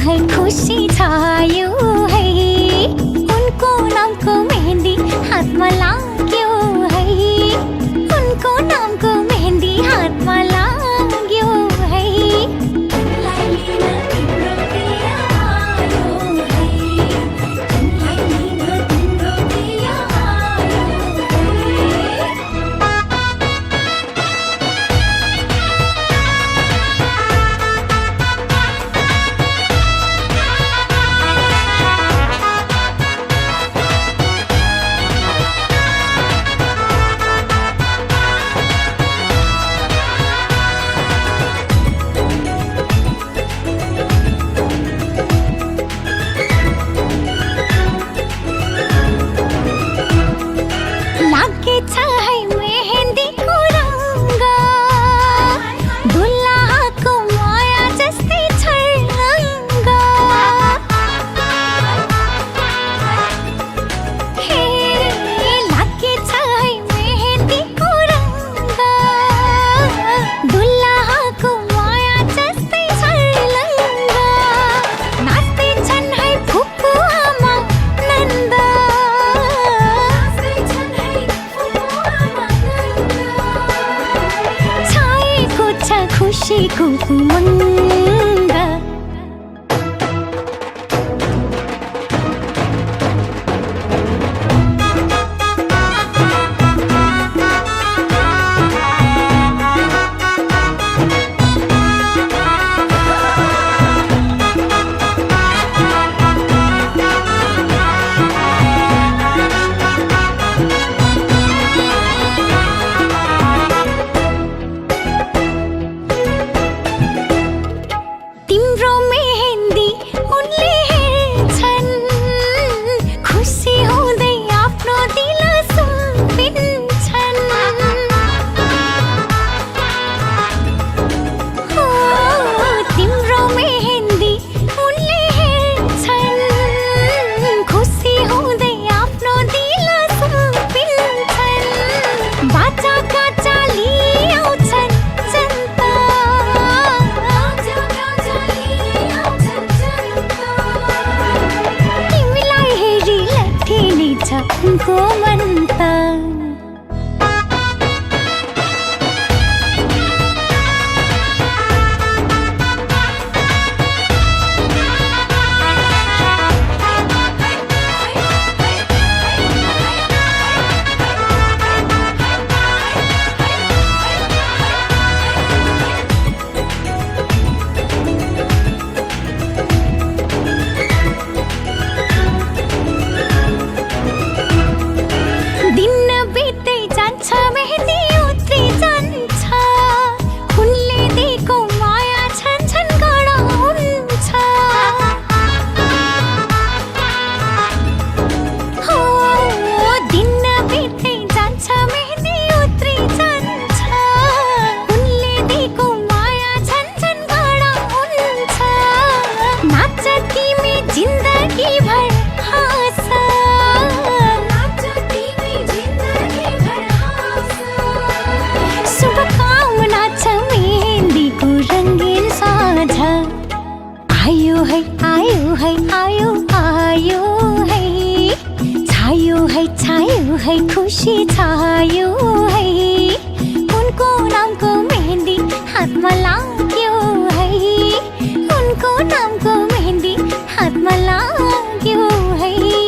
है खुशी छायो है उनको नामको मेहंदी हातमा लाग्यो है उनको नामको मेहंदी हातमा लाग्यो है खुशीको उमङ्ग को मनता छायो है खुशी छायो है उनको नामको मेहंदी हातमा लाग्यो है उनको नामको मेहंदी हातमा लाग्यो है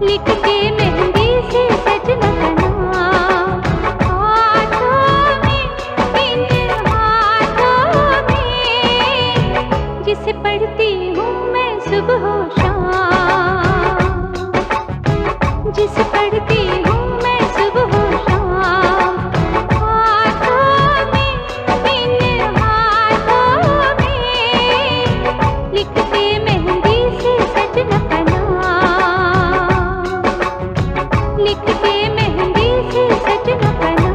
लिख के मेहंदी से सजना का नाम हाथों में, इन हाथों में, जिसे पढ़ती हूँ मैं सुबह शाम, जिसे पढ़ती हूँ मैं सुबह शाम, हाथों में, इन हाथों में, लिखते मेहंदी से सजना का नाम, लिखते मेहंदी से सजना का नाम।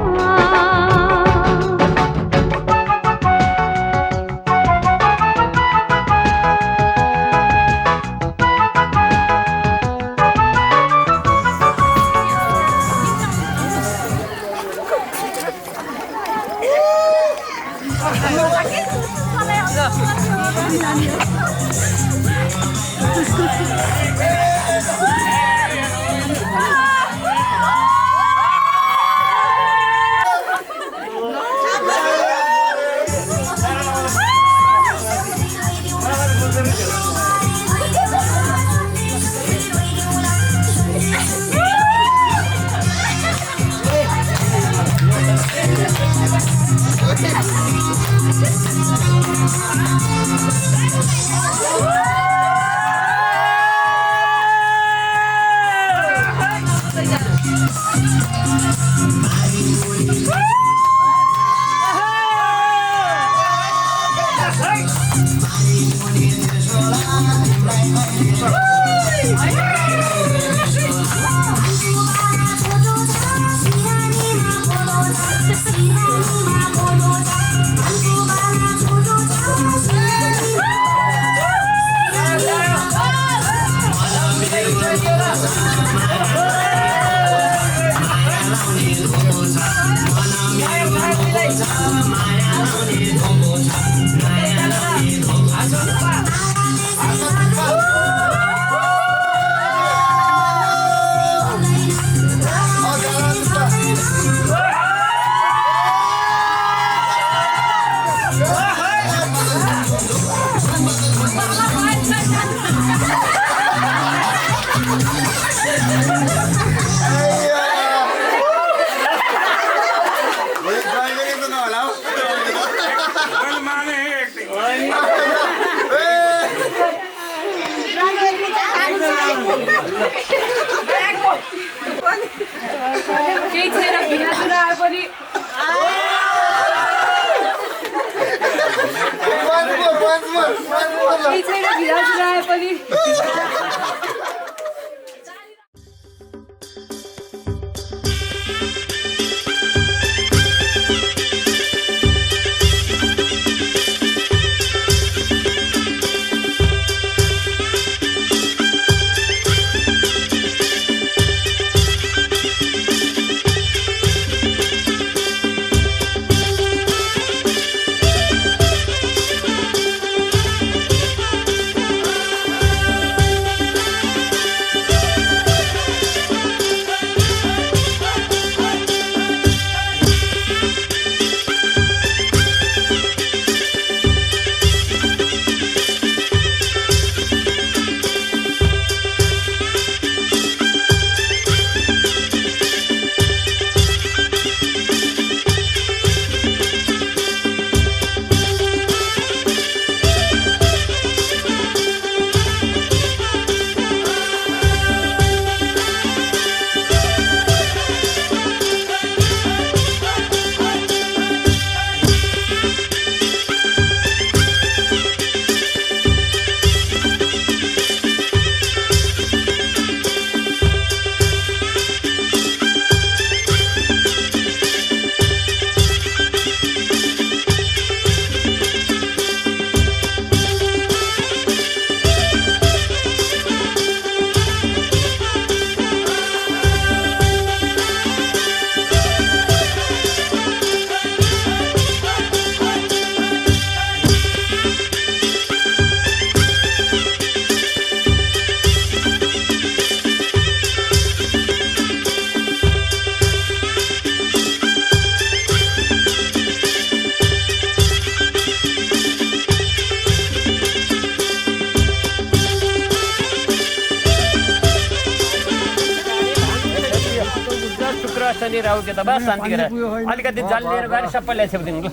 ग्रह शनि राहु के त बस शान्ति गरेर अलिकति जल लिएर गएर सबैलाई सेपिदिनु ल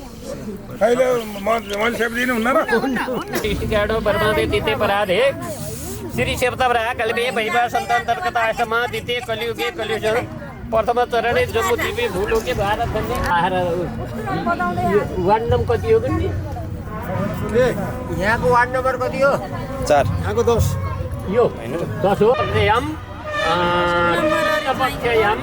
अहिले मैले सेपिदिनु हुन्न र गाडो बर्मादे दिते पराधे श्री सेवतवरा कल्पे भैवा सन्तान्तर्गत आश्रमा द्वितीय कलियुगे कलियुग प्रथम चरण जम्मू द्वीपे भूलोके भारत भन्ने आएर वार्ड नम्बर कति हो कि यहाँको वार्ड नम्बर कति हो 4 यहाँको 10 यो 10 हो यम अपक्षयम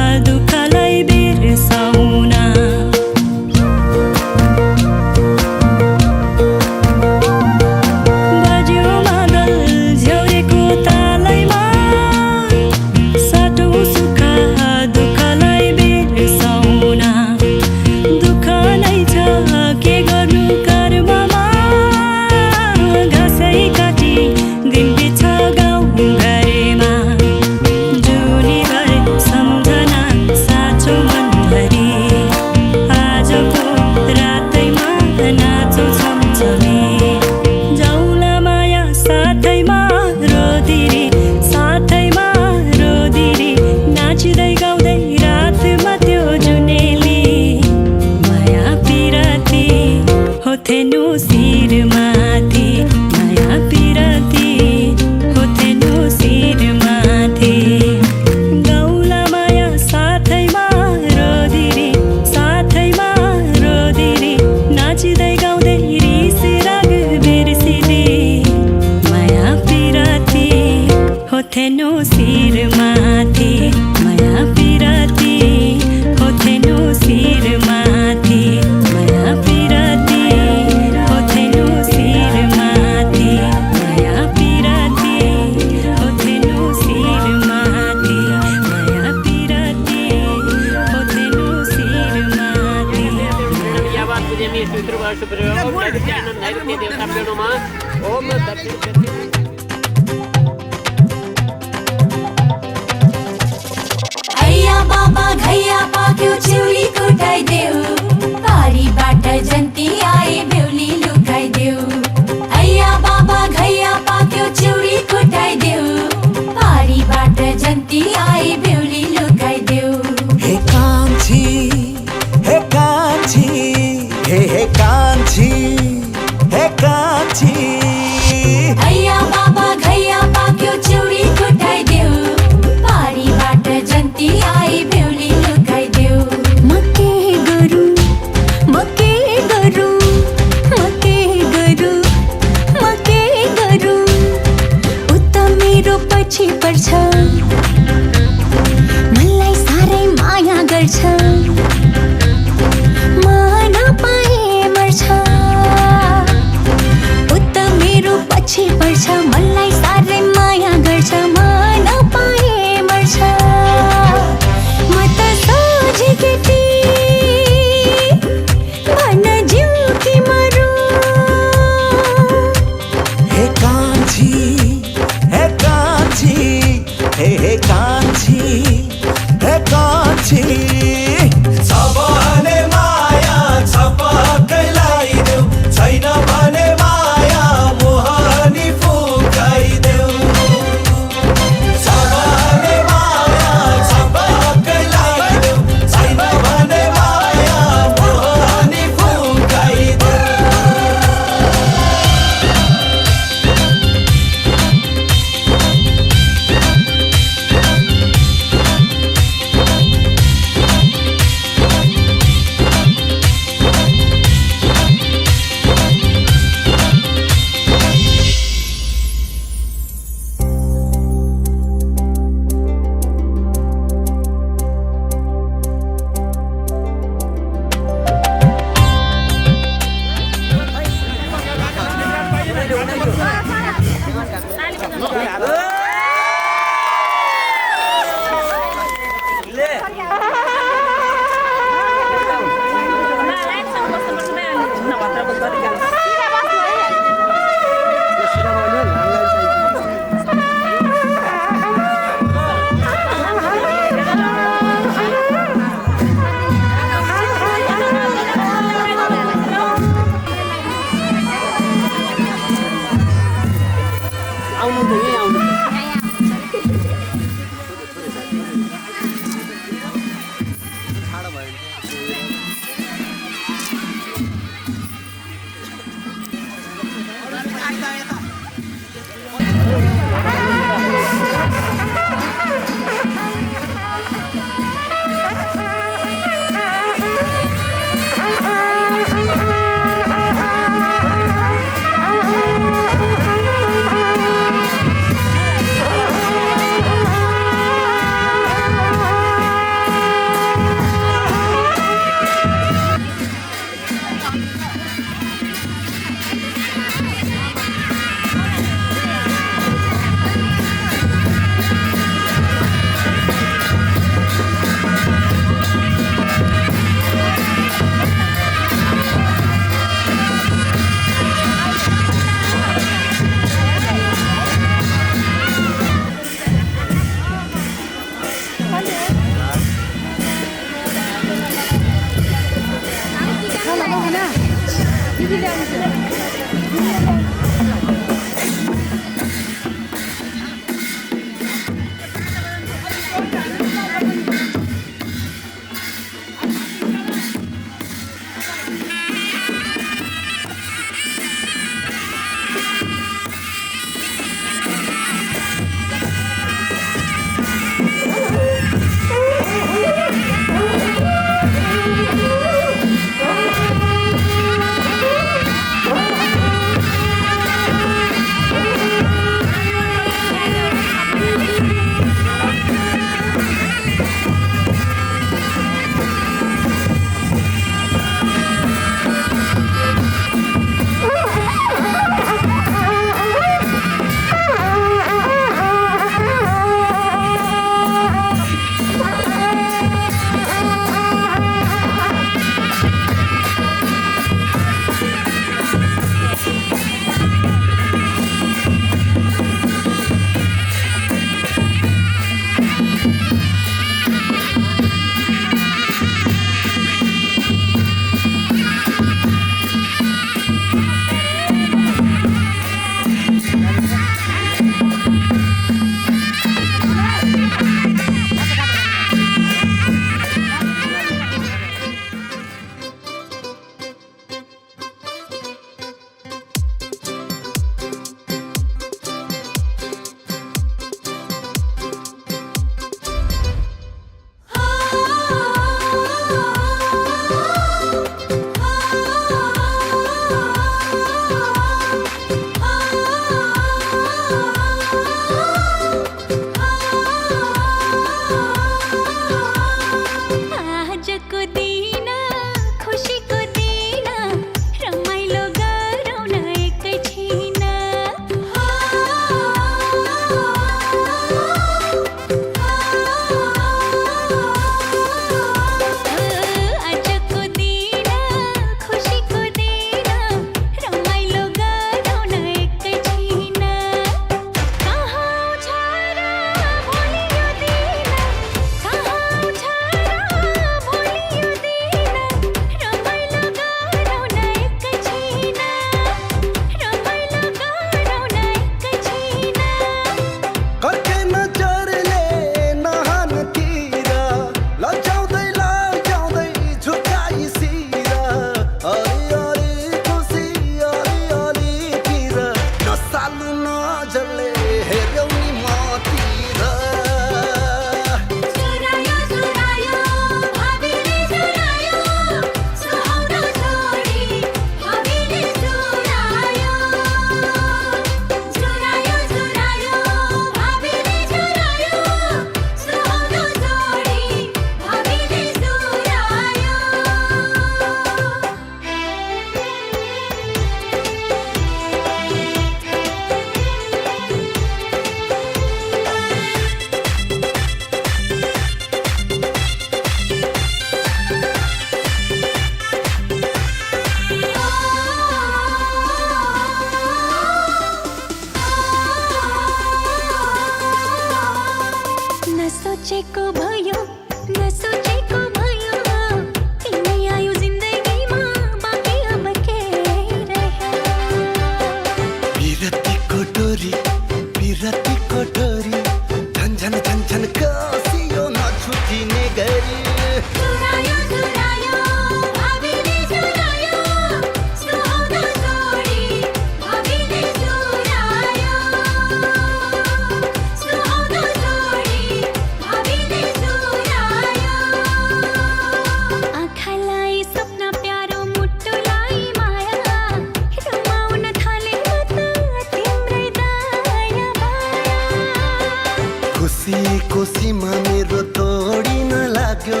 प्रेममा मेरो तोडिन लाग्यो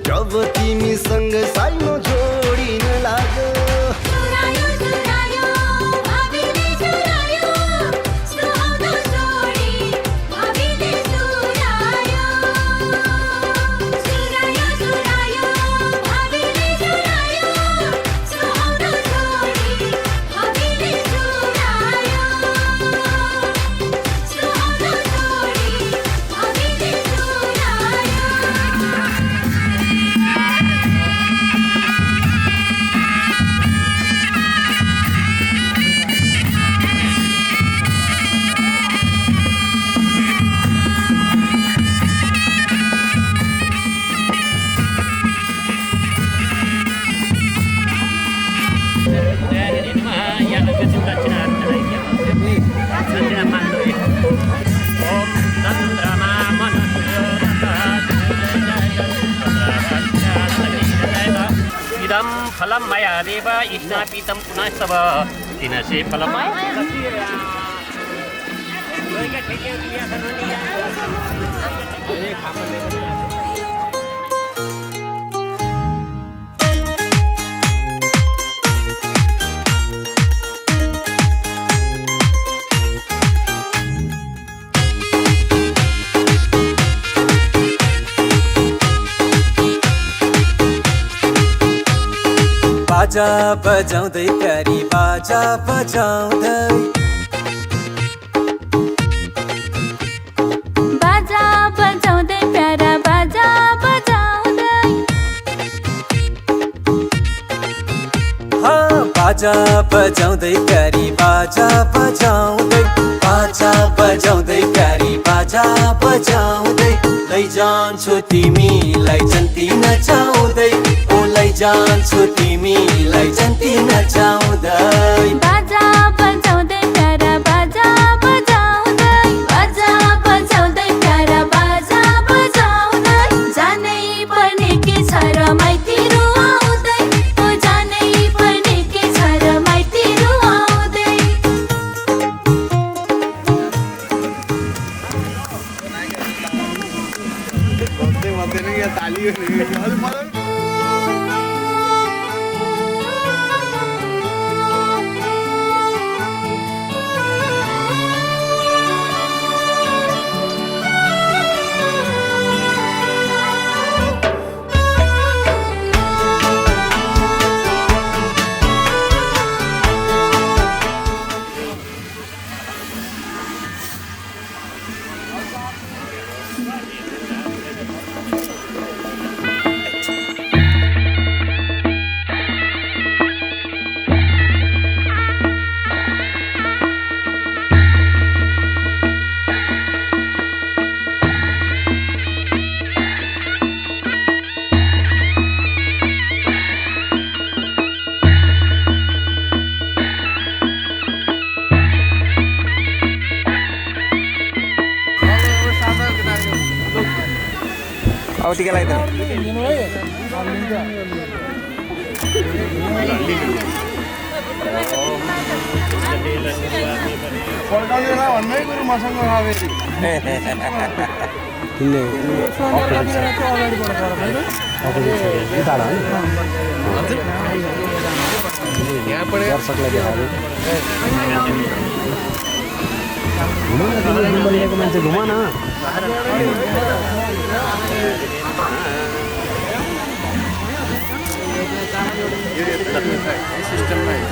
जब तिमीसँग साइनो जोडिन लाग्यो चुरायो चुरायो भाबीले चुरायो सुहाउँदो जोडी भाबीले चुरायो चुरायो चुरायो भाबीले चुरायो सुहाउँदो जोडी भाबीले चुरायो सुहाउँदो जोडी भाबीले इदं फलं मया देव इष्णापीतं पुनस्तव दिनसे फलं बाजा बजाउँदै प्यारी बाजा बजाउँदै बाजा बजाउँदै प्यारा बाजा बजाउँदै बाजा बजाउँदै प्यारी बाजा बजाउँदै बाजा बजाउँदै प्यारी बाजा बजाउँदै लैजान्छु तिमीलाई जन्ती नचाउँदै ओ लैजान्छु तिमीलाई जन्ती नचाउँदै बाजा बजाउँदै प्यारा बाजा बजाउँदै बाजा बजाउँदै प्यारा बाजा बजाउँदै जानै पर्ने के छ र माइती रुवाउँदै ओ जानै पर्ने के छ र माइती रुवाउँदै अब टिकालाई त भन्नै कुरो मसँग मान्छे घुमा न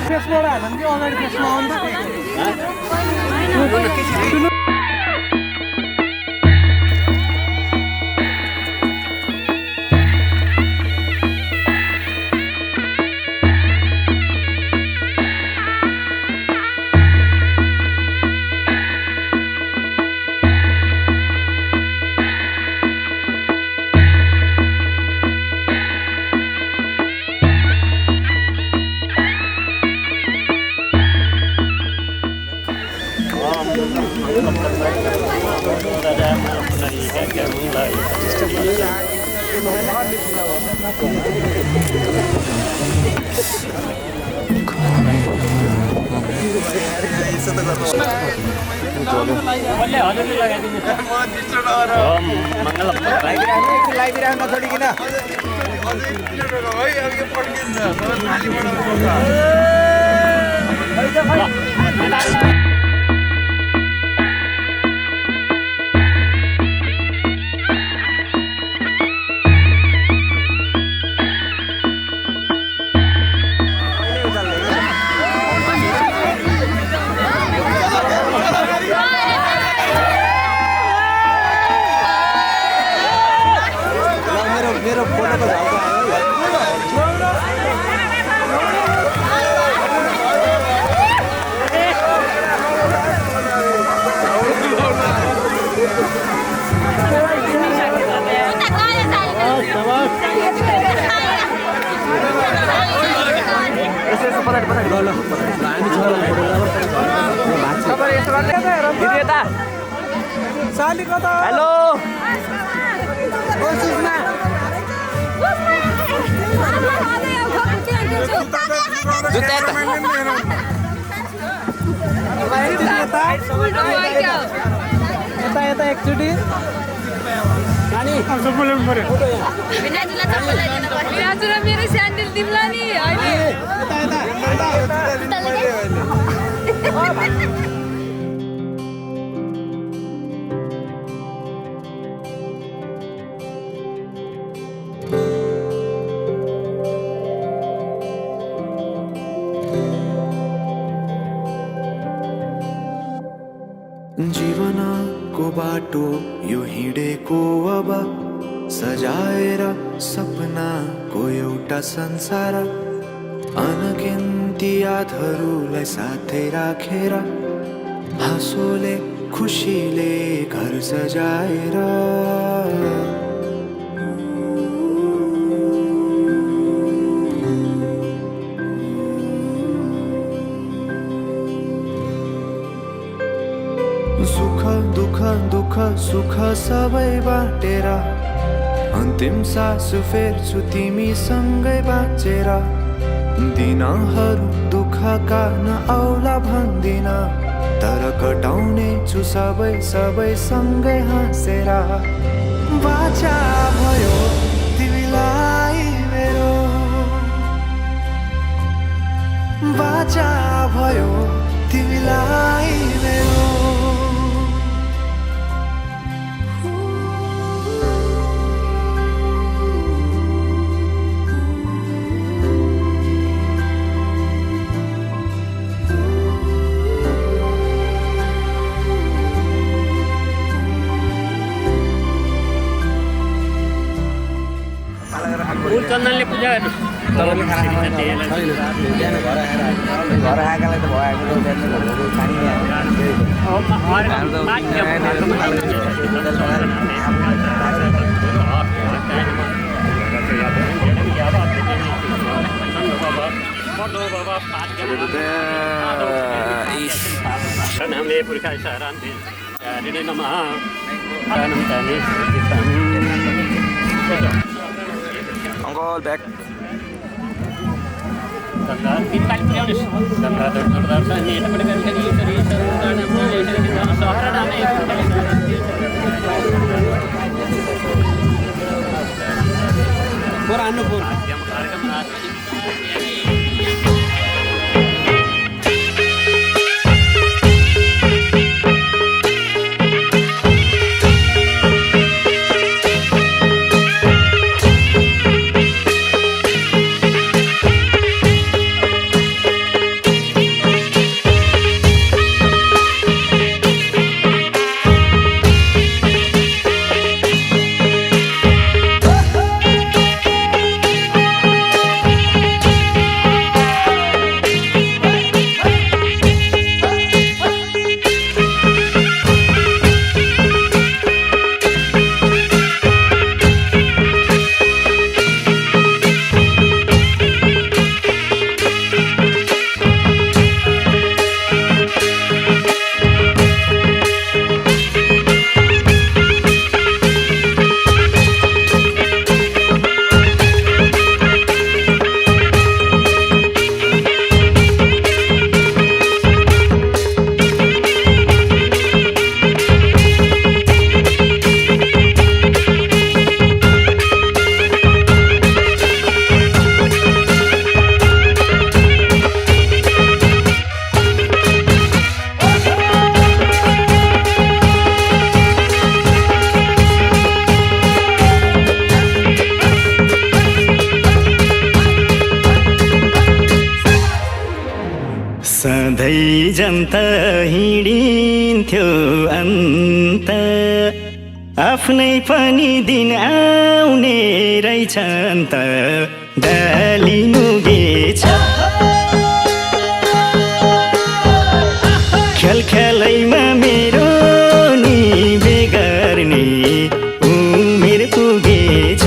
फेसबाट हाल्नु कि अगाडि फेसमा आउँदा कसले हजुरले लगाइदिनु ओम मङ्गलम लाइदिइराख्नु नछोडिकन मेरो फोटोको झाउको हेलो यता एकचोटि मेरो स्यान्डल दिम्ला नि जीवनको बाटो यो हिँडेको अब सजाएर सपनाको एउटा संसार अनगिन्ती यादहरूलाई साथै राखेर हाँसोले खुसीले घर सजाएर सुख दुःख दुःख सुख सबै बाटेर अन्तिम सास फेर्छु तिमीसँगै बाँचेर दिनहरू दुःखका नआउला भन्दिन तर कटाउने छु सबै सबै सँगै हाँसेर बाचा भयो तिमीलाई मेरो बाचा भयो तिमीलाई मेरो चन्दनले पूजा गर्नु तपाईँले खाना खानु छैन घर आएकालाई त भएको हामीले पुर्खा सहरान्ति नमः uncle bag Ganga 3 kali punya Ganga दर्शन यतापट्टि कहिले यसरी सहर नामै जन्त हिँडिन्थ्यो अन्त आफ्नै पनि दिन आउने रहेछन् त डालिनु गेछ खेलखेलैमा मेरो नि बेगर्ने उमेर पुगेछ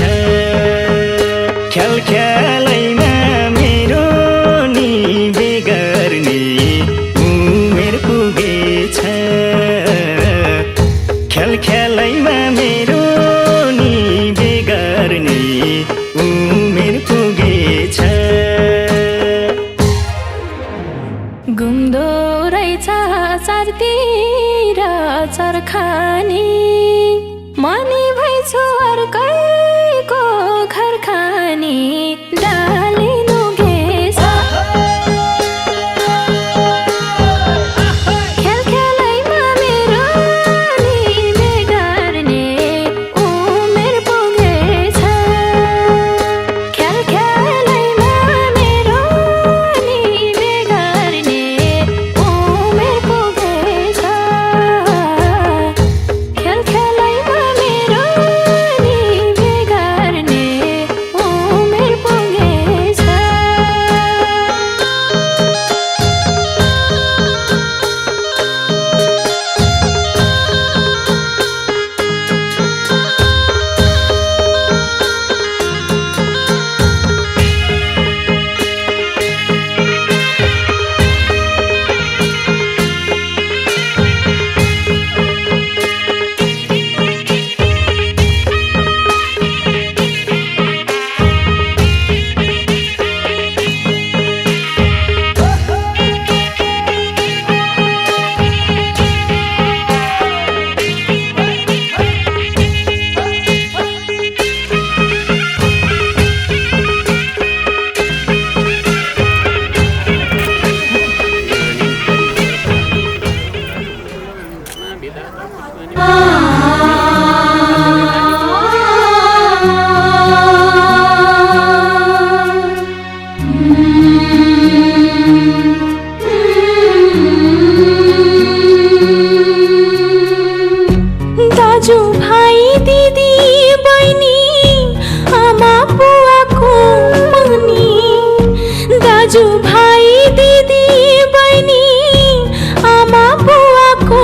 खेलखेलैमा मेरो नि बेगर्ने उमेर पुगेछ खेलखेलैमा मेरो नि बेगर्ने उमेर पुगेछ घुम्दो रहेछ चारतिर चर्खानी मनी भइछु अर्कैको घर खानी डालिनु गेछ खेलखेलैमा मेरो नि बेगर्ने उमेर पुगेछ खेलखेलैमा मेरो नि बेगर्ने उमेर पुगेछ खेलखेलैमा मेरो नि बेगर्ने उमेर पुगेछ दाजु भाइ दिदी बहिनी आमा बुवाको पनि दाजु भाइ दिदी बहिनी आमा बुवाको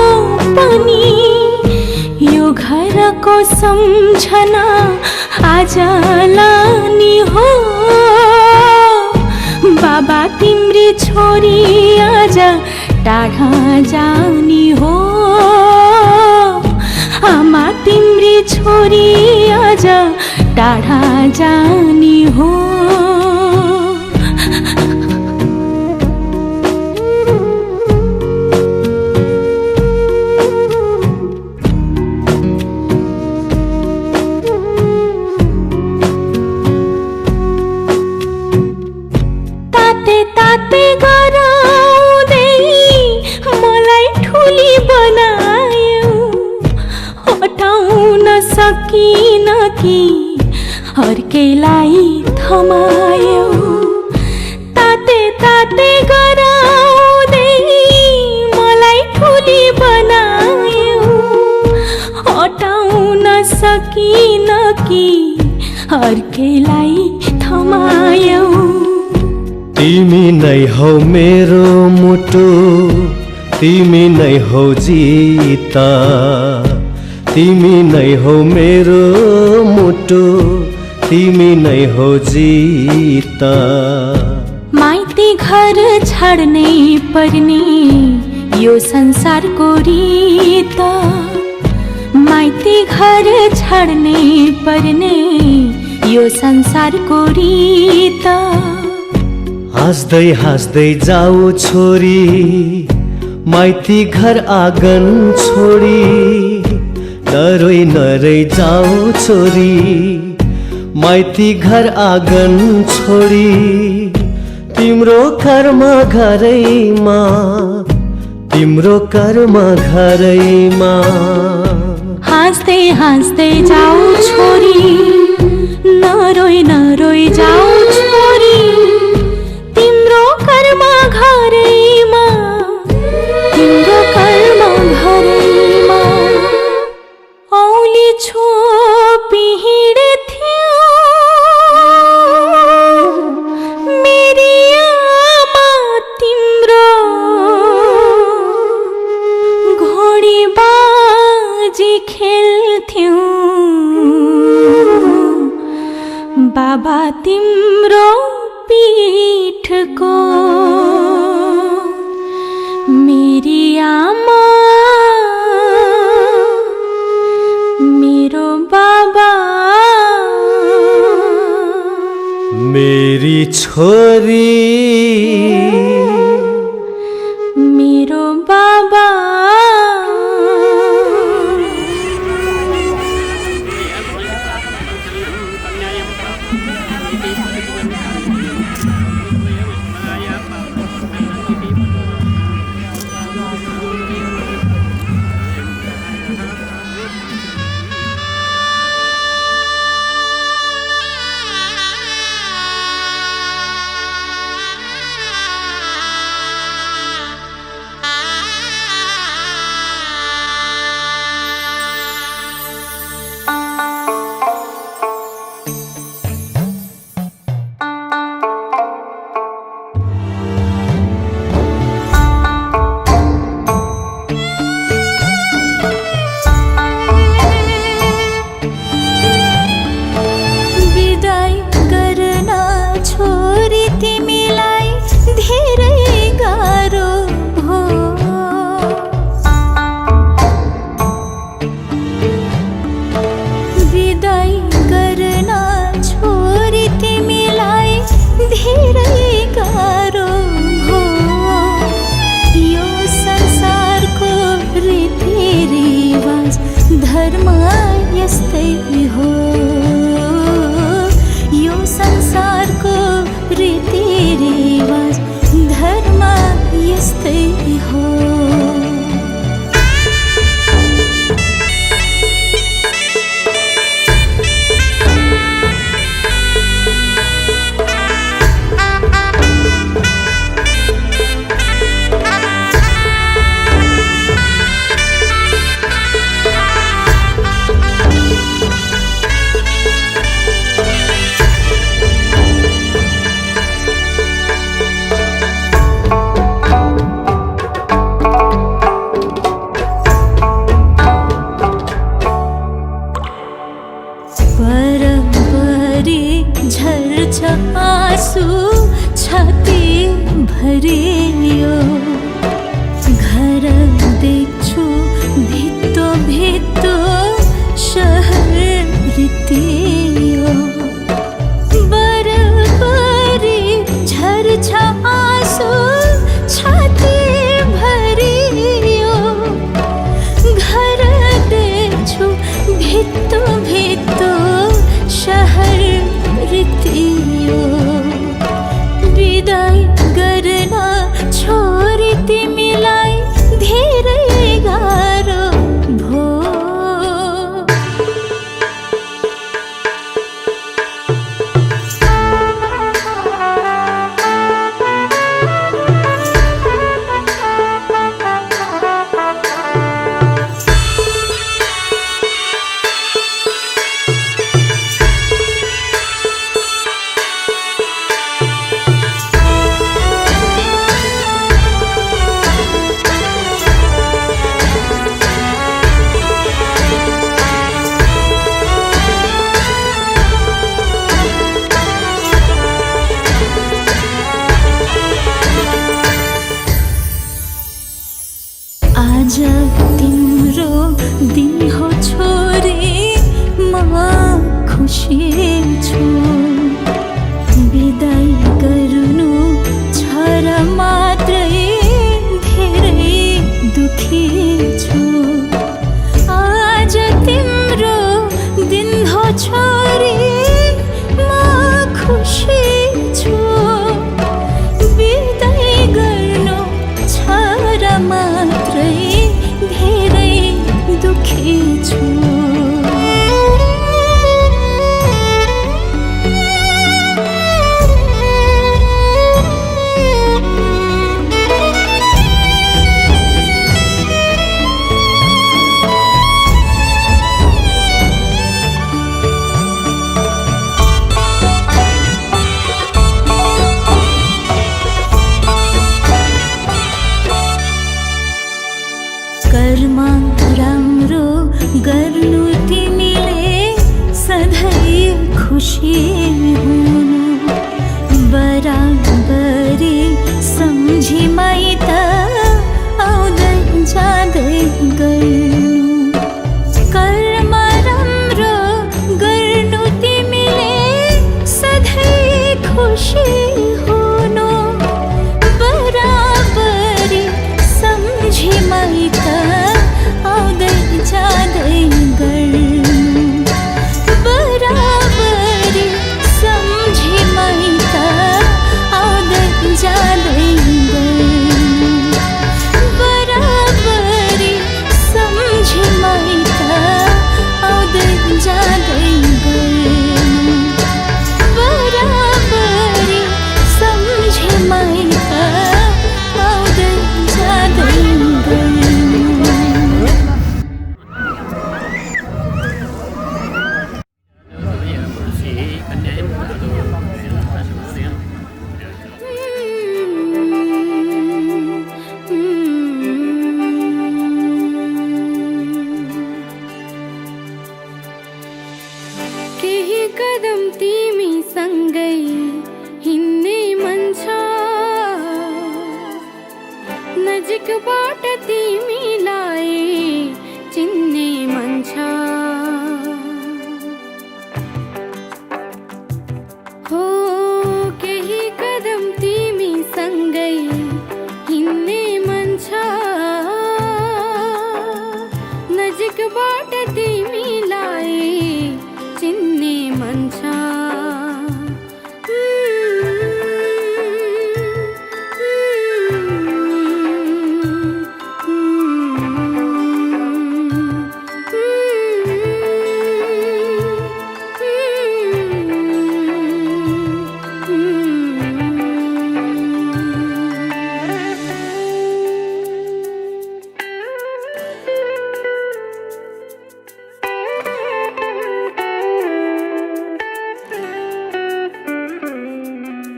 पनि यो घरको सम्झना आज लानी हो बाबा तिम्री छोरी आज टाढा जानी हो आमा तिम्री छोरी आज टाढा जानी हो ताते ताते गराउँदै मलाई ठुली बनायो हटाउन सकिन कि अर्कैलाई थमायो ताते ताते गराउँदै मलाई ठुली बनायो हटाउन सकिन कि अर्कैलाई थमायो तिमी नै हौ मेरो मुटु तिमी नै हौ जीता तिमी नै हौ मेरो मुटु तिमी नै हौ जीता माइती घर छाड्नै पर्ने यो संसारको रीत माइती घर छाड्नै पर्ने यो संसारको रीत हाँस्दै हाँस्दै जाऊ छोरी माइती घर आँगन छोडी नरोई नरै जाऊ छोरी माइती घर आँगन छोडी तिम्रो कर्म घरैमा तिम्रो कर्म घरैमा हाँस्दै हाँस्दै जाऊ छोरी नरोई नरोई जाऊ छोरी तिम्रो कर्म घरैमा बाबा तिम्रो पीठको मेरी आमा मेरो बाबा मेरी छोरी मेरो बाबा राम्रो गर्नु तिमीले सधैँ खुसी हुनु बराबरी सम्झी माइत आउँदै जाँदै गर्नु कर्म राम्रो गर्नु तिमीले सधैँ खुसी हुनु बराबरी सम्झी माइत आउँदै जाँदै गर्नु बराबरी सम्झी माइत आउँदै जाँदै गर्नु बराबरी सम्झी माइत आउँदै जाँदै गर्नु बराबरी सम्झी माइत आउँदै जाँदै गर्नु केही कदम तिमी सँगै हिँड्ने मन छ नजिकबाट तिमीलाई चिन्ने मन छ हो केही कदम तिमी सँगै हिँड्ने मन छ नजिकबाट तिमीलाई चिन्ने मन छ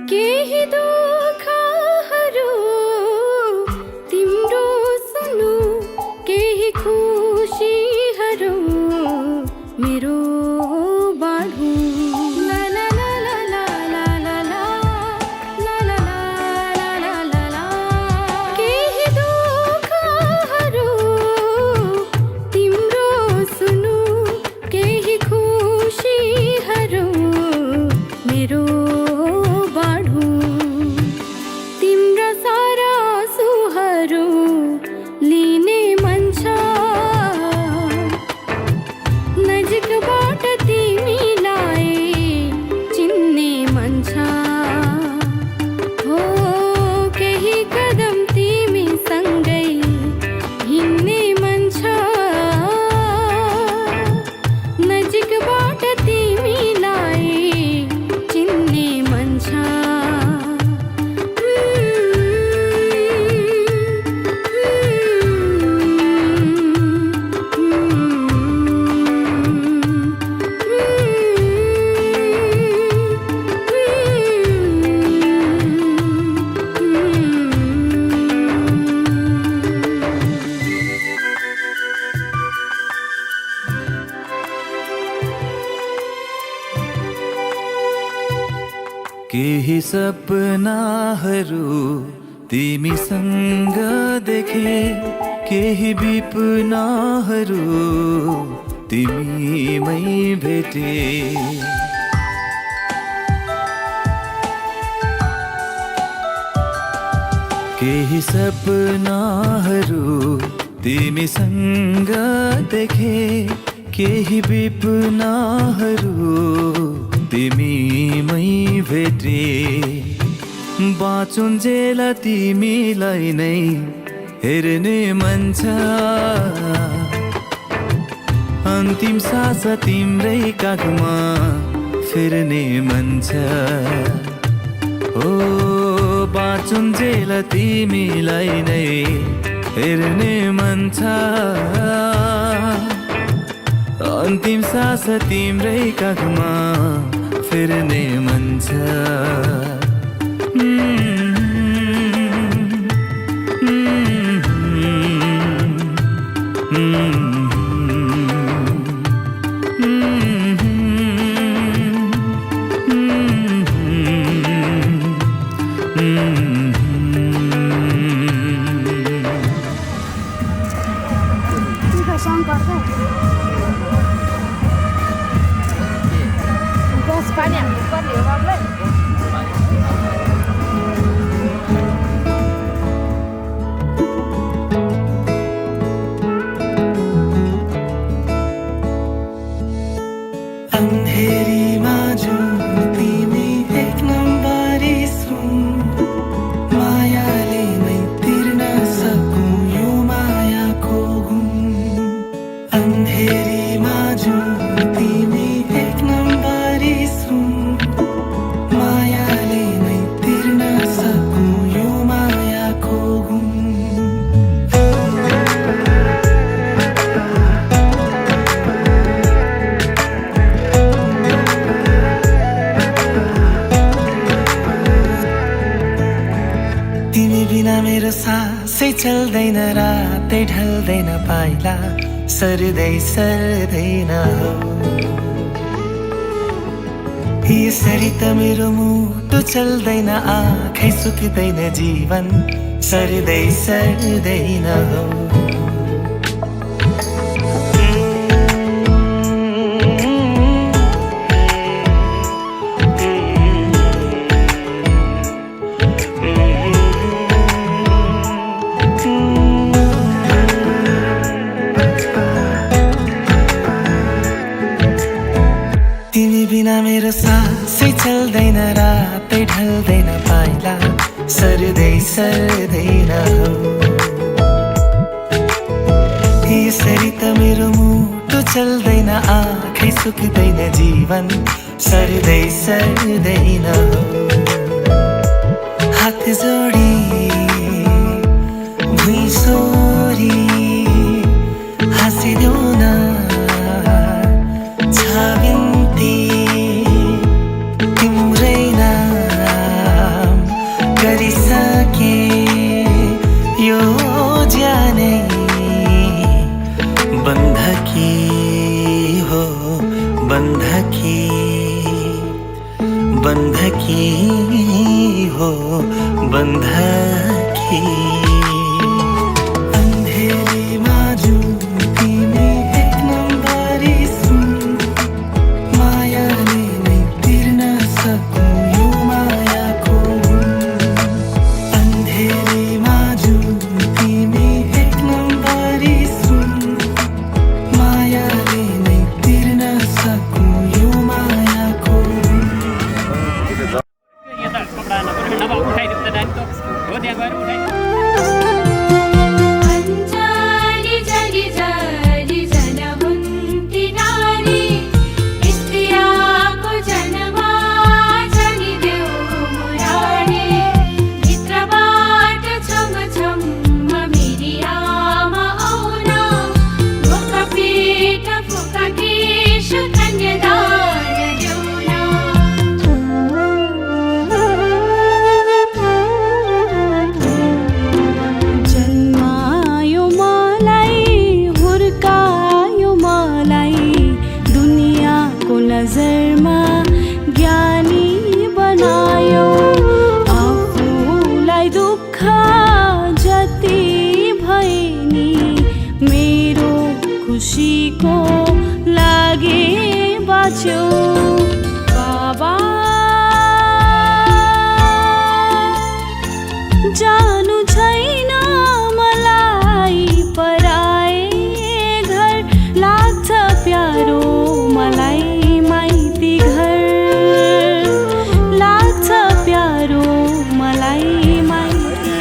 केही दुःखहरू तिम्रो सुनु केही खुसीहरू मेरो बाँडु ला ला ला ला ला ला ला ला ला ला ला ला ला केही दुःखहरू तिम्रो सुनु केही खुसीहरू मेरो तिम्रो सारा सुहरू लिने मन छ नजिकबाट तिमीलाई चिन्ने मन छ हो केही कदम तिमी सँगै हिँड्ने मन छ नजिकबाट तिमीलाई चिन्ने मन छ केही सपनाहरू तिमीसँग देखे केही विपनाहरू तिमीमै भेटे केही सपनाहरू तिमीसँग देखे केही विपनाहरू तिमीमै भेटे बाँचुन्जेल तिमीलाई नै हेर्ने मन छ अन्तिम सास तिम्रै काखमा फेर्ने मन छ ओ बाँचुन्जेल तिमीलाई नै हेर्ने मन छ अन्तिम सास तिम्रै काखमा फेर्ने मन छ चल्दैन रातै ढल्दैन पाइला सर्दै सर्दैन हो यसरी त मेरो मुटु चल्दैन आँखै सुक्दैन जीवन सर्दै सर्दैन हो मेरो सासै चल्दैन रातै ढल्दैन पाइला सर्दै सर्दैन हो यसरी त मेरो मुटु चल्दैन आँखै सुक्दैन जीवन सर्दै सर्दैन हो हात जोडी भुइँ सोरी हाँसिदेऊ न छाबिन्ती तिम्रै नाम गरिसके यो ज्यानै बन्धकी हो बन्धकी बन्धकी हो बन्धकी अन्धेरीमा जुन तिमी एक नम्बरी सुन मायाले नै तिर्न सकौँ यो मायाको अन्धेरीमा जुन तिमी एक नम्बरी सुन मायाले नै तिर्न सकौँ यो मायाको यता कपडा नभए उठाइदिउँ त नानी त हो त्यहाँ गएर उठाइ अञ्जली जली जली जनहुन्ती नारी स्त्रियाको जन्ममा जलिदेऊ मुरारी भित्रबाट छम छम मेरी आमा आउन ढोका पेट फुका केश कन्यादान जन्मायो मलाई हुर्कायो मलाई दुनियाँको नजरमा ज्ञानी बनायो आफूलाई दुःख जति भए नि मेरो खुसीको लागि बाँच्यो बाबा जानु छैन मलाई पराए घर लाग्छ प्यारो मलाई माइती घर लाग्छ प्यारो मलाई माइती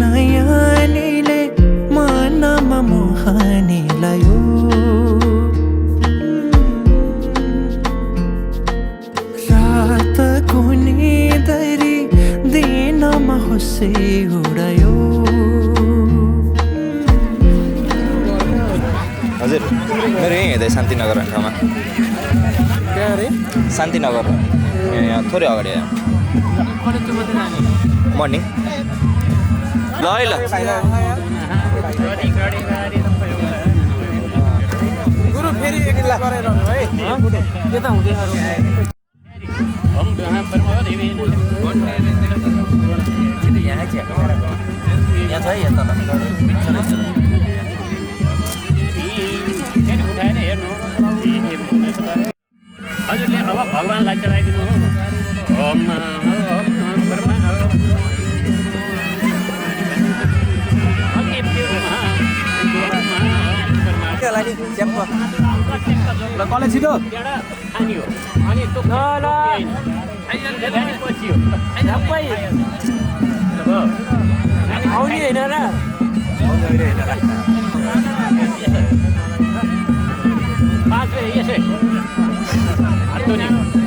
मृगनयनीले मनमा मोहनी लायो रातको निदरी दिनमा होसे उडायो हेर्दै शान्तिनगर भन्ने ठाउँमा शान्तिनगर यहाँ थोरै अगाडि आयो मर्निङ ल है ल गुरु फेरि एकला गरेर है यता हुँदैन यहाँ छ है यता हजुरले अब भगवान्लाई चलाइदिनु ओम ब्रह्मा कलेज छिटो अनि हो अनि त्यो पछि हो आउने होइन र पाँच यसै Antonio.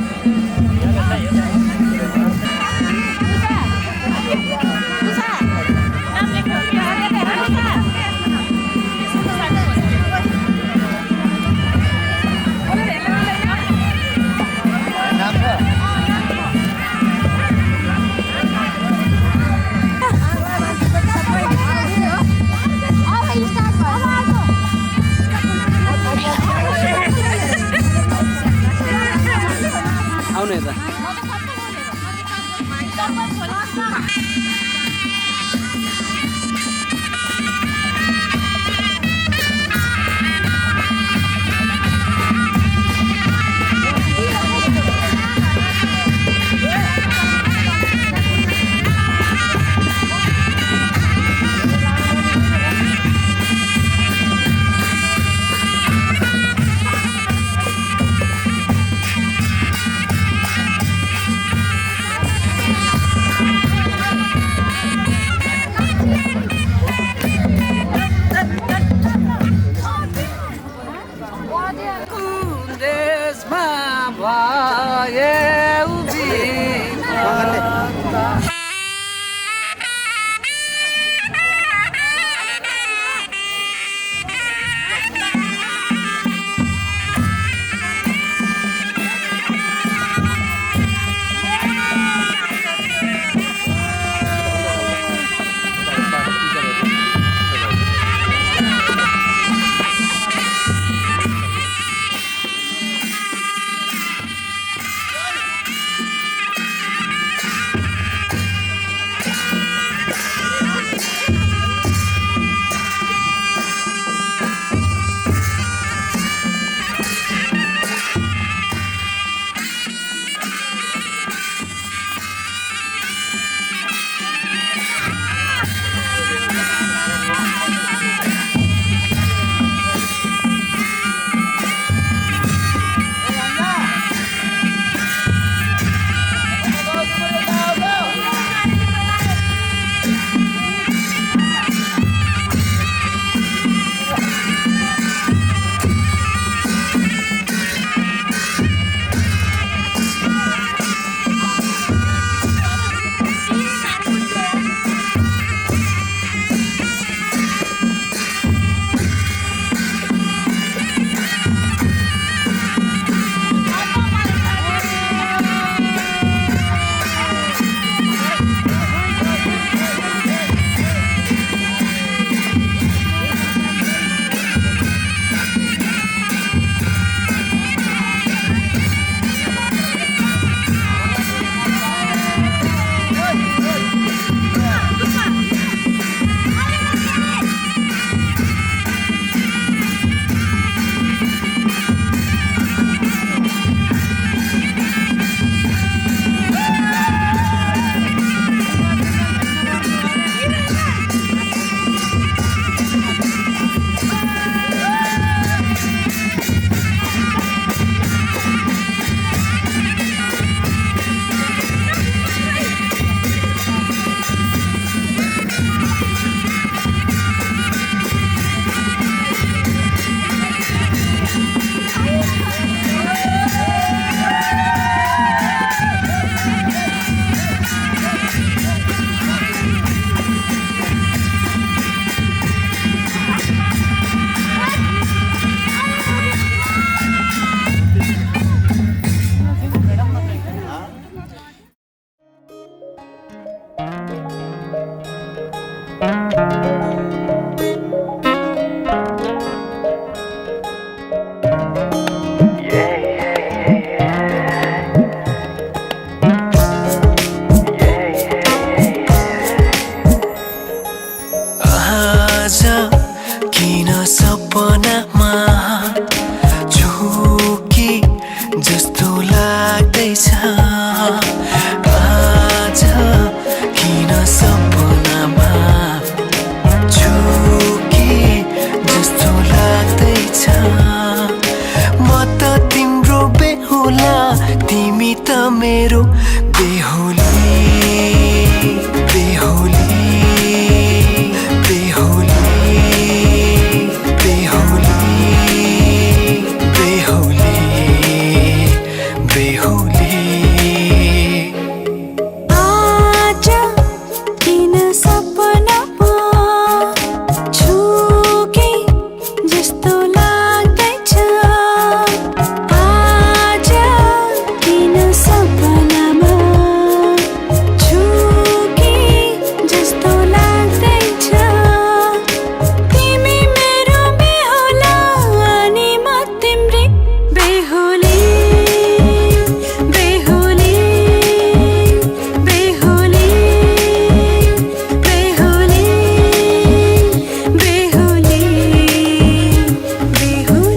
सपनामा छु कि जस्तो लाग्दैछ आज किन सपनामा छु कि जस्तो लाग्दैछ म त तिम्रो बेहुला तिमी त मेरो बेहुली बेहुली बेहुली बेहुली बेहुली बेहुली आज किन सपनामा छु कि जस्तो लाग्दैछ आज किन सपनामा छु कि जस्तो लाग्दैछ तिमी मेरो बेहुला अनि म तिम्री बेहुली बेहुली बेहुली बेहुली बेहुली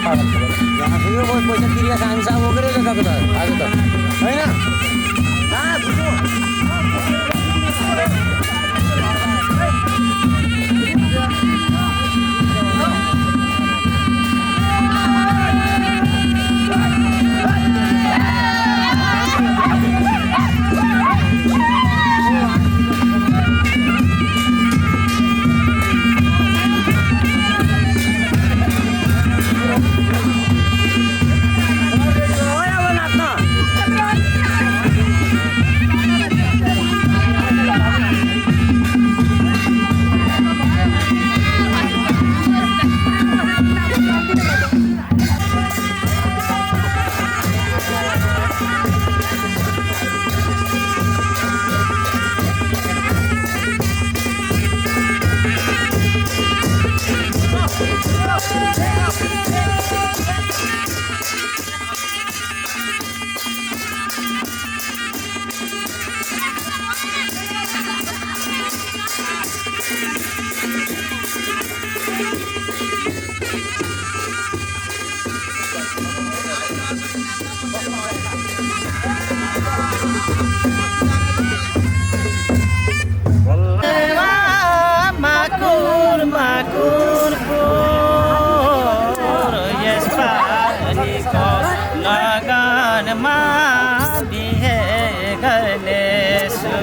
पैसा तिरेका छ हामी साहब बोकेर गएको त आज त हैन हातमा बिहे गर्नेछु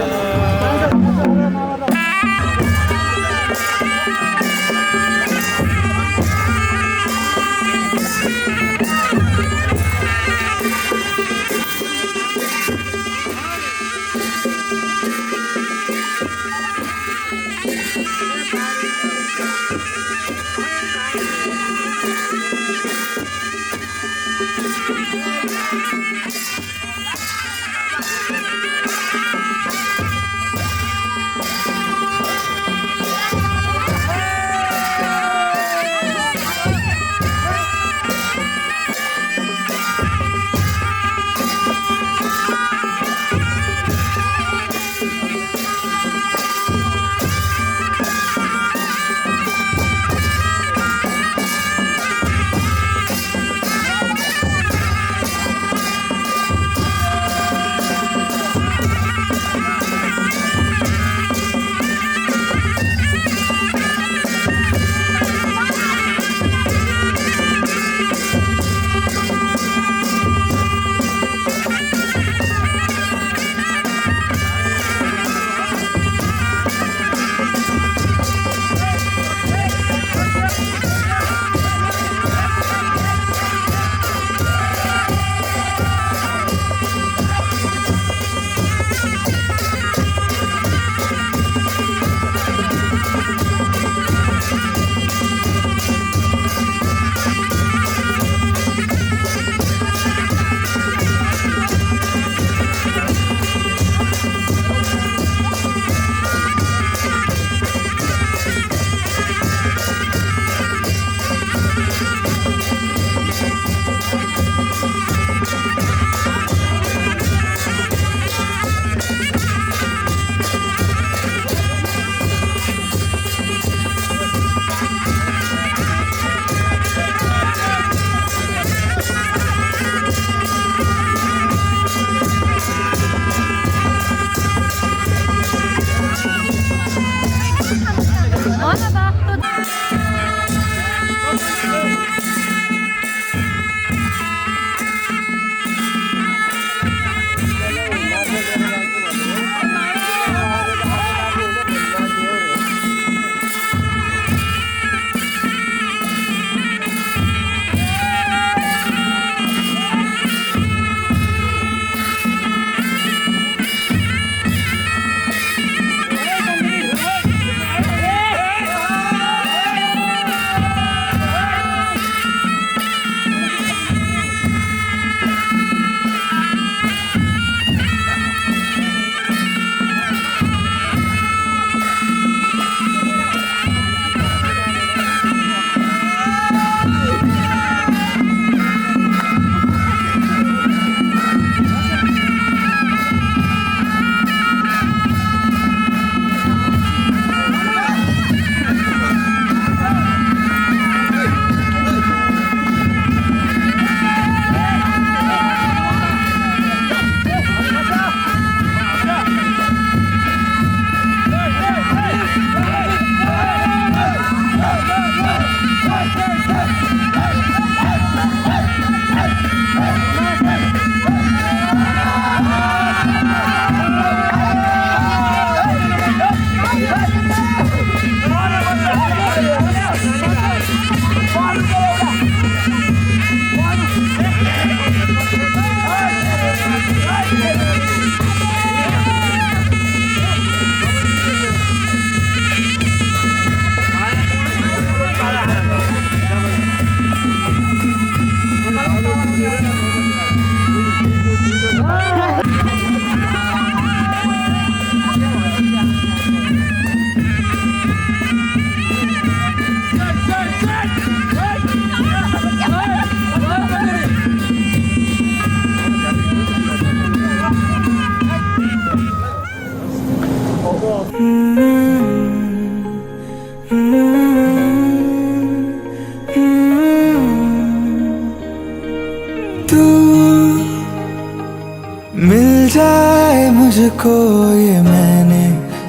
मिल जाए मुझको ये मैंने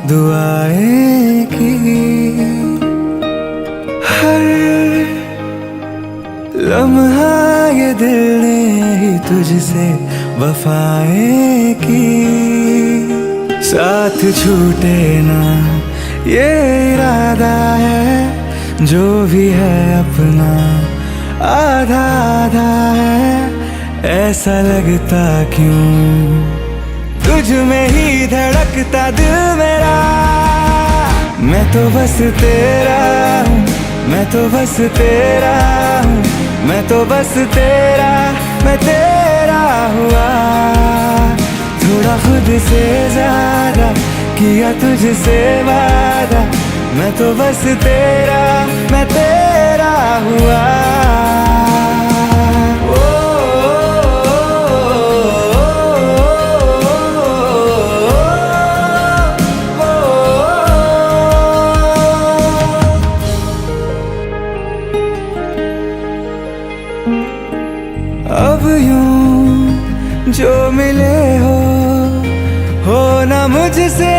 दुआएं की, हर लम्हा ये दिल ने ही तुझसे वफाएं की, साथ छूटे ना ये इरादा है, जो भी है अपना आधा आधा है। ऐसा लगता क्यों तुझ में ही धड़कता दिल मेरा, मैं तो बस तेरा हूँ, मैं तो बस तेरा हूँ, मैं तो बस तेरा, मैं तेरा हुआ। थोड़ा खुद से ज्यादा किया तुझसे वादा, मैं तो बस तेरा, मैं तेरा हुआ। अब यूं जो मिले हो ना मुझसे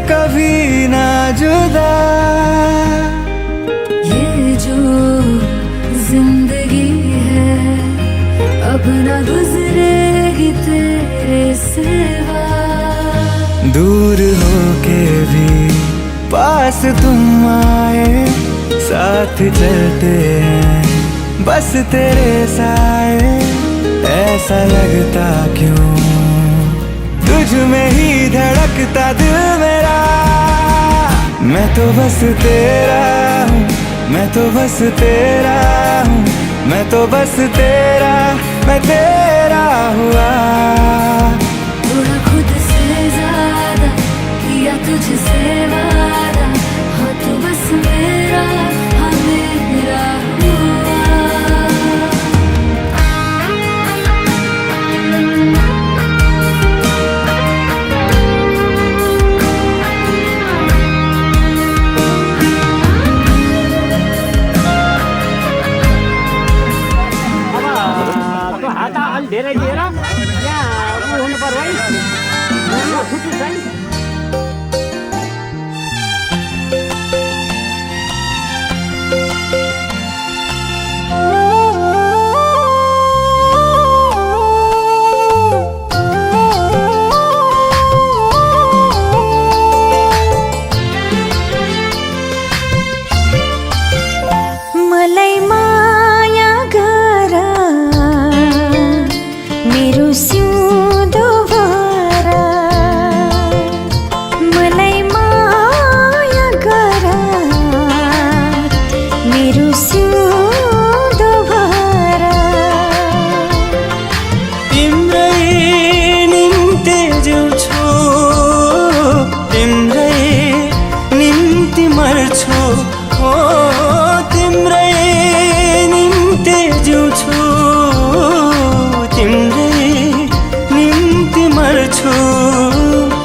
कभी ना जुदा। ये जो जिंदगी है अब ना गुजरेगी तेरे सिवा। दूर होके भी पास तुम आए, साथ चलते हैं बस तेरे साए। ऐसा लगता क्यों तुझ में ही धड़कता दिल मेरा, मैं तो बस तेरा हूँ, मैं तो बस तेरा हूँ, मैं तो बस तेरा, मैं तेरा हुआ। थोड़ा खुद से ज्यादा किया तुझसे वादा, हाँ तू बस मेरा, हाँ मेरा हुआ। धेरै दिएर यहाँ हुनु पर्यो है, छुट्टी छैन। मलाई माया गर मेरो सिउँदो भर, मलाई माया गर मेरो सिउँदो भर। तिम्रै निम्ति जिउँछु, तिम्रै निम्ति मर्छु, हो तिम्रै निम्ति जिउँछु, तिम्रै निम्ति मर्छु।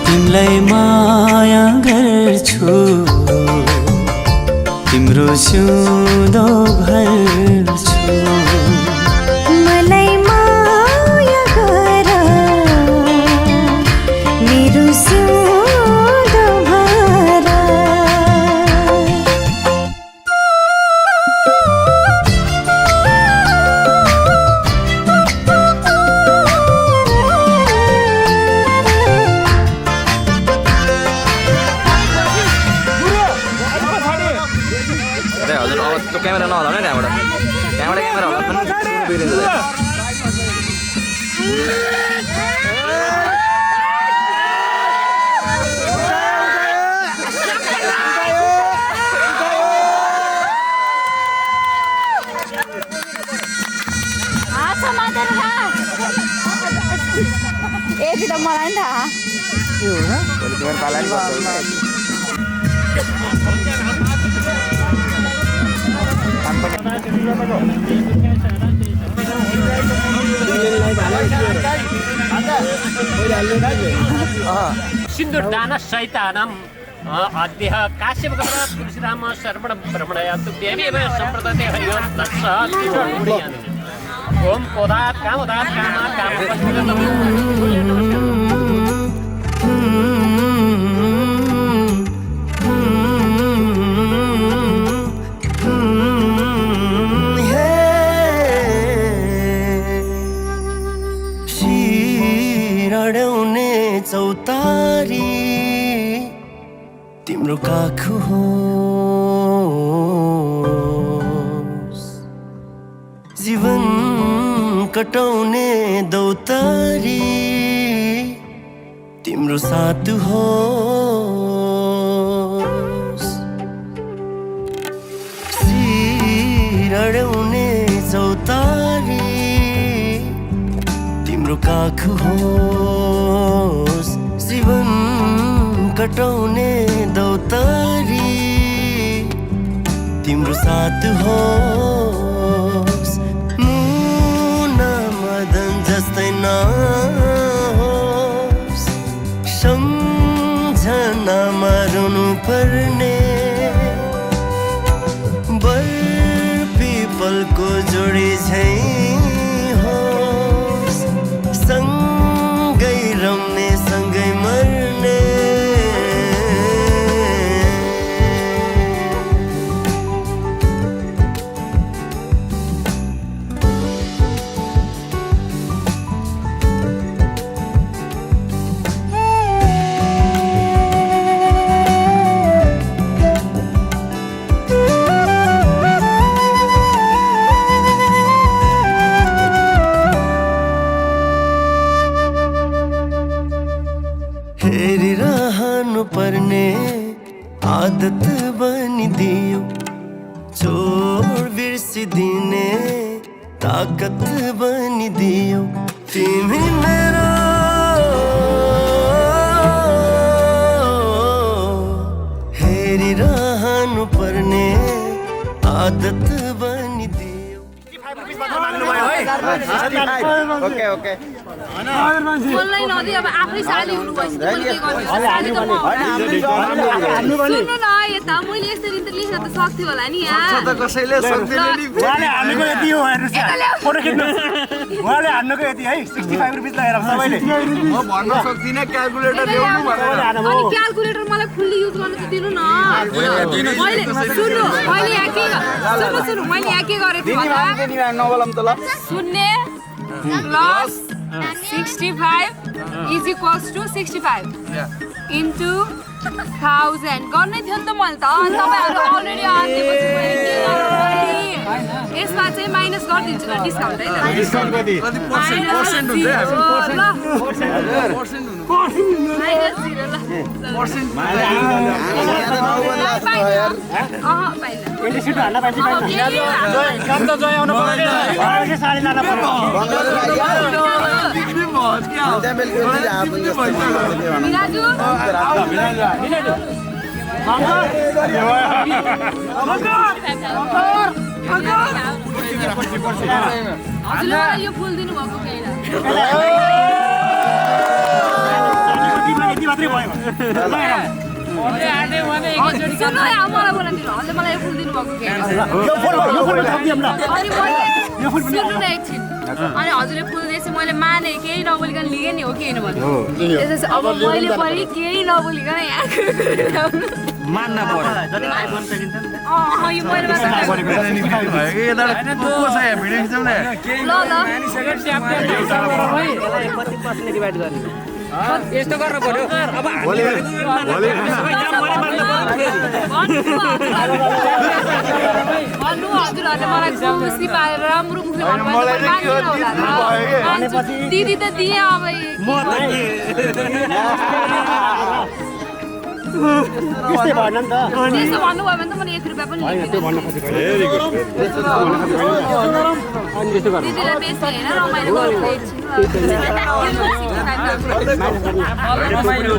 तिमीलाई माया गर्छु, तिम्रो सिउँदो भर्छु। मलाई माया गर मेरो सिउँदो भर। हजुर अब त्यो क्यामेरा नहलाउने त्यहाँबाट क्यामेरा हल्ला पनि बिग्रिन्छ। यति त मलाई नि थाहा। तिम्रो पाला नि गर्छ। सिन्दुर दान सहितानाम अद्य काश्यप तुलसीराम सर्वण ब्रह्मणया तुभ्यमेव सम्प्रदते हरिओम तत्सत्। ओम कोदात कामोदात कामात कामोपस्थितम्। अड्याउने चौतारी तिम्रो काख होस् जीवन कटाउने दौतारी तिम्रो साथ होस् शिर अड्याउने चौतारी तिम्रो काख होस् जीवन कटाउने दौतारी तिम्रो साथ होस् मुना मदन जस्तै नहोस् सम्झनामा रुनु पर्ने बर पिपलको जोडी झैँ होस् सँगै रम्ने सँगै मर्ने हेरिरहनु पर्ने आदत बनिदियो चोर बिर्सिदिने ताकत बनिदियो तिमी मेरो हेरिरहनु पर्ने आदत बनिदियो ओके ओके बोल्नै नदिए अब आफै साली हुनु भएपछि मैले के गर्नु साली त म सुन्नु न यता मैले यसरी त लेख्न त सक्थ्यो होला नि यहाँ त कसैले सक्दैन नि उहाँले हान्नुको यति हो हेर्नुहोस् फोटो खिच्नु उहाँले हान्नुको यति है 65 रुपिस लगाएर सबैले म भन्न सक्दिन क्याल्कुलेटर ल्याउनु भनेर अनि क्याल्कुलेटर मलाई फुल्ली युज गर्न त दिनु न मैले सुन्नु मैले यहाँ के सुन्नु मैले यहाँ के गरेको थिएँ भन्दा नबोलाम त ल शून्य plus 65 is equals to 65 into 1000 गर्नै थियो नि त मैले त तपाईँहरू अलरेडी आँटेपछि मैले के गर्नु यसमा चाहिँ माइनस गरिदिन्छु ल डिस्काउन्ट है त डिस्काउन्ट कति पर्सेन्ट हुन्छ माइनस 0 ल पर्सेन्ट इन्डिसिट हाल्न पाइन्छ काम त जय आउनु पर्यो अहिले साडी लान पर्यो हजुरलाई यो फुल दिनु भएको केही यति मात्रै भयो सुन्नु यहाँ मलाई बोलाइदिनु हजुर मलाई यो फुल दिनु भएको केही सुन्नु न एकछिन अनि हजुरले फुल दिएपछि मैले माने केही नबोलिकन लिएँ नि हो कि होइन भन्नु त्यसपछि अब मैले पनि केही नबोलिकन यहाँ मान्न पर्यो यो मैले यस्तो गर्नु पर्यो अब भन्नु हजुरहरूले मलाई खुसी पारेर राम्रो मुखले भन्नु दिदी त दिएँ अब त्यस्तै भएन नि त त्यसो भन्नुभयो भने त मैले 1 रुपियाँ पनि दिदीलाई बेसी होइन रमाइलो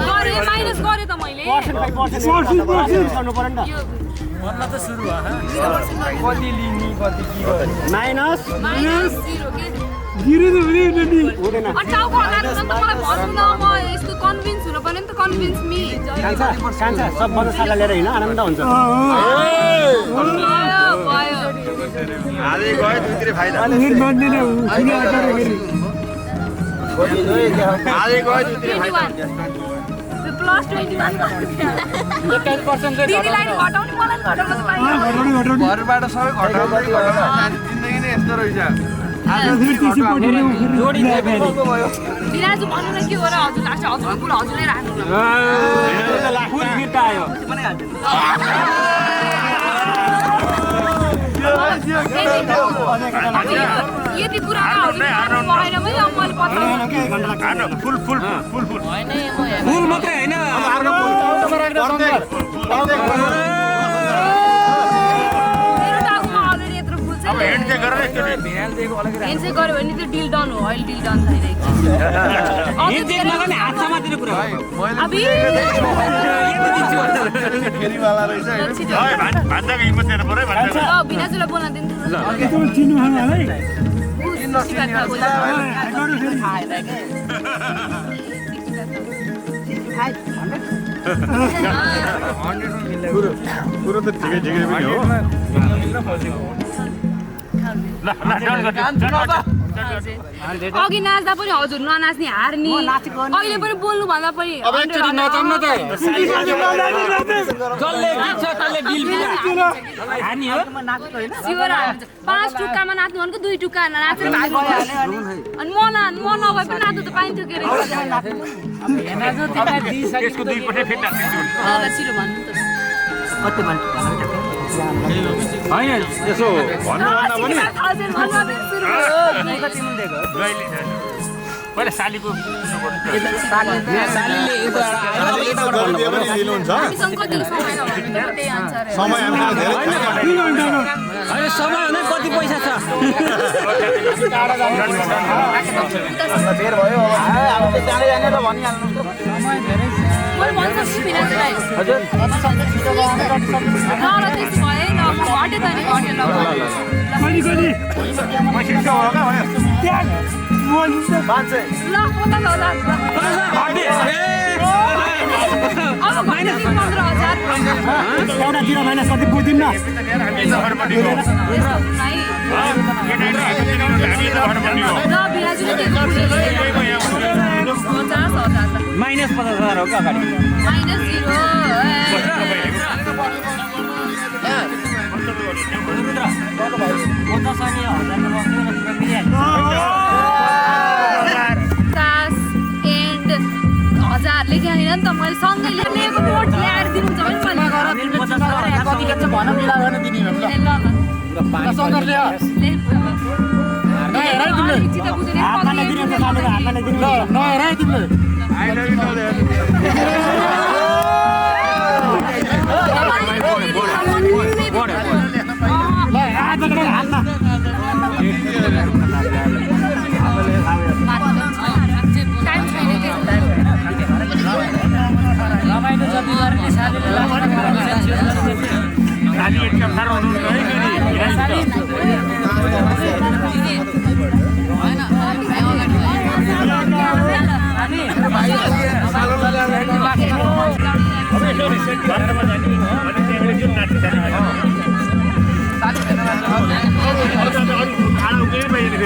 गरेँ माइनस गरेँ त मैले माइनस टाउको हल्लाएर त मलाई भन्नु न म यस्तो कन्भिन्स हुनु पर्यो नि त कन्भिन्स मी कान्छ सबभन्दा साला लिएर हिँड आनन्द हुन्छ भयो आधै गयो दुईतिर फाइदा आधै गयो दुईतिर फाइदा प्लस 21 दिदीलाई घटाउने मलाई घटाउनु त पाइन्छ घरबाट सबै घटाउँदै जिन्दगी नै यस्तो रहेछ बिराजु भन्नु न के हो र हजुर लास्ट हजुरको कुरा हजुरले राख्नु न फुल फिर्ता आयो यति कुरा भएन मैले मैले फुल मात्रै होइन हेन्ड चाहिँ गऱ्यो भने त्यो डिल डन हो अहिले डिल डन बिनाजुलाई बोल्न अघि नाच्दा पनि हजुर ननाच्ने हार्ने अहिले पनि बोल्नु भन्दा पनि पाँच टुक्कामा नाच्नु भनेको 2 टुक्का नाचेर भाग्नु अनि म नभए पनि नाच्नु त पाइन्थ्यो के होइन यसो पहिला सालीको समय कति पैसा छ कति बुझ्दिन -50,000 हो क्या अगाडि हजारले क्यानिर नि त मैले सँगै लिएको नोट ल्याएर दिनुहुन्छ भने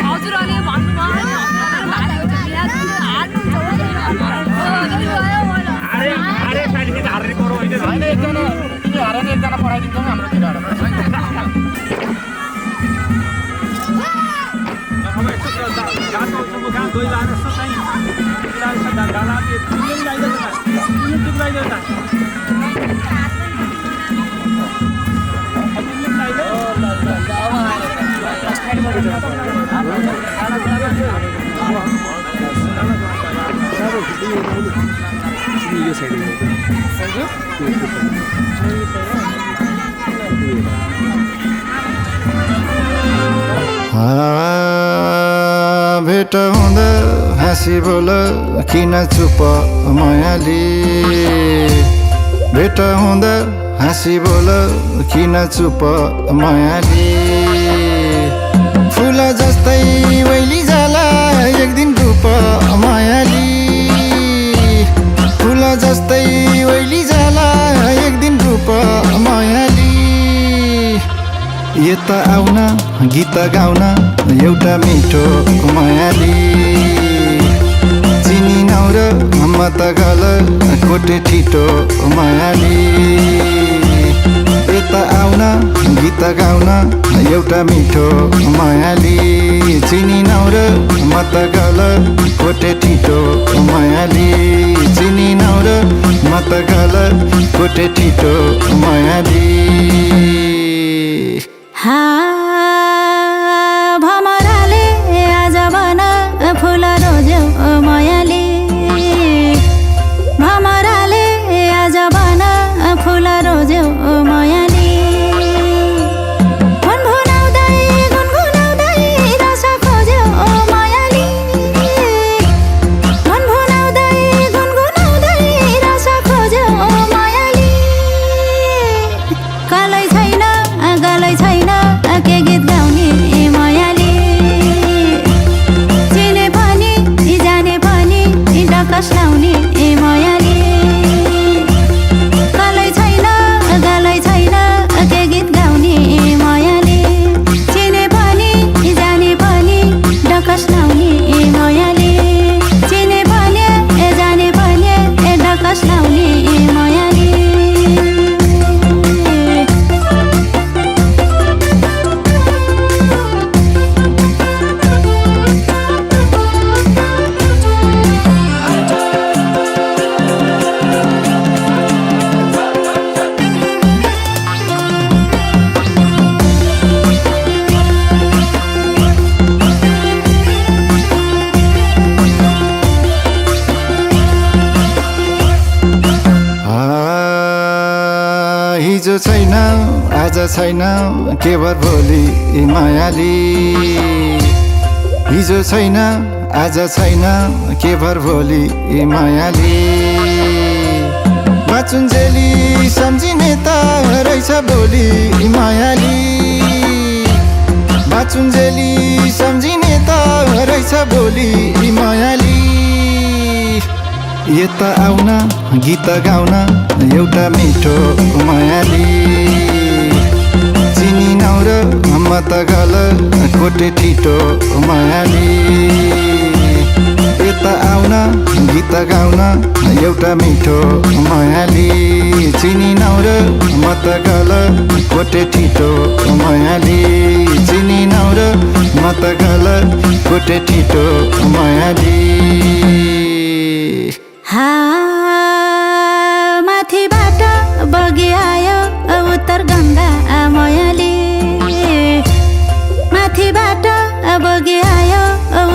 हजुरले एकजना पढाइदिन्छौँ हाम्रो भेट हुँदा हाँसी बोल किन चुप मायाली भेट हुँदा हाँसी बोल किन चुप मायाली फुल जस्तै वैली जाला एक दिन रूप मायाली फुल जस्तै वैली जाला एक दिन रूप मायाली यता आउन गीत गाउन एउटा मिठो मायाली चिनी नौर म त गल कोटे ठिटो मायाली यता आउन गीत गाउन एउटा मिठो मायाली चिनी नौर म त गल कोटे ठिटो मायाली चिनी नौर म त गल कोटे ठिटो मायाली भमराले आज बन फुल रोज्यौ मायाली भमराले आज बन फुल रोज्यौ मायाली गुनगुनाउँदै रस खोज्यौ मायाली गुनगुनाउँदै रस खोज्यौ मायाली गलै छैन के गीत गाउने मायाली चिने पनि जाने पनि डकस लाउने मायाली गलै छैन के गीत गाउने मायाली चिने पनि जाने पनि डकस लाउने मायाली चिने पनि जाने पनि डकस लाउने मायाली हिजो छैन आज छैन के भर भोलि मायाली हिजो छैन आज छैन के भर भोलि मायाली बाचुन्जेली सम्झिने त रहेछ भोलि मायाली बाचुन्जेली सम्झिने त रहेछ भोलि मायाली यता आउन गीत गाउन एउटा मिठो मायाली चिनी नौर म त गल कोटे ठिटो मायाली यता आउन गीत गाउन एउटा मिठो मायाली चिनी नौर म त गल कोटे ठिटो मायाली चिनी नौर म त गल कोटे ठिटो मायाली माथिबाट बगी आयो उत्तर गङ्गा मायाली माथिबाट बगी आयो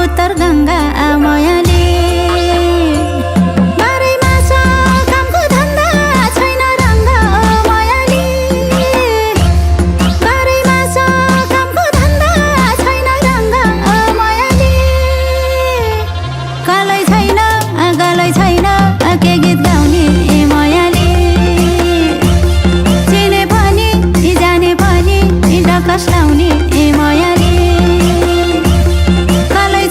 उत्तर गङ्गा मायाली बारैमा छ कामको धन्दा छैन रङ्ग मायाली बारैमा छ कामको धन्दा छैन रङ्ग मायाली गलै छैन के गीत गाउने मायाली चिने पनि जाने पनि डकस लाउने मायाली गलै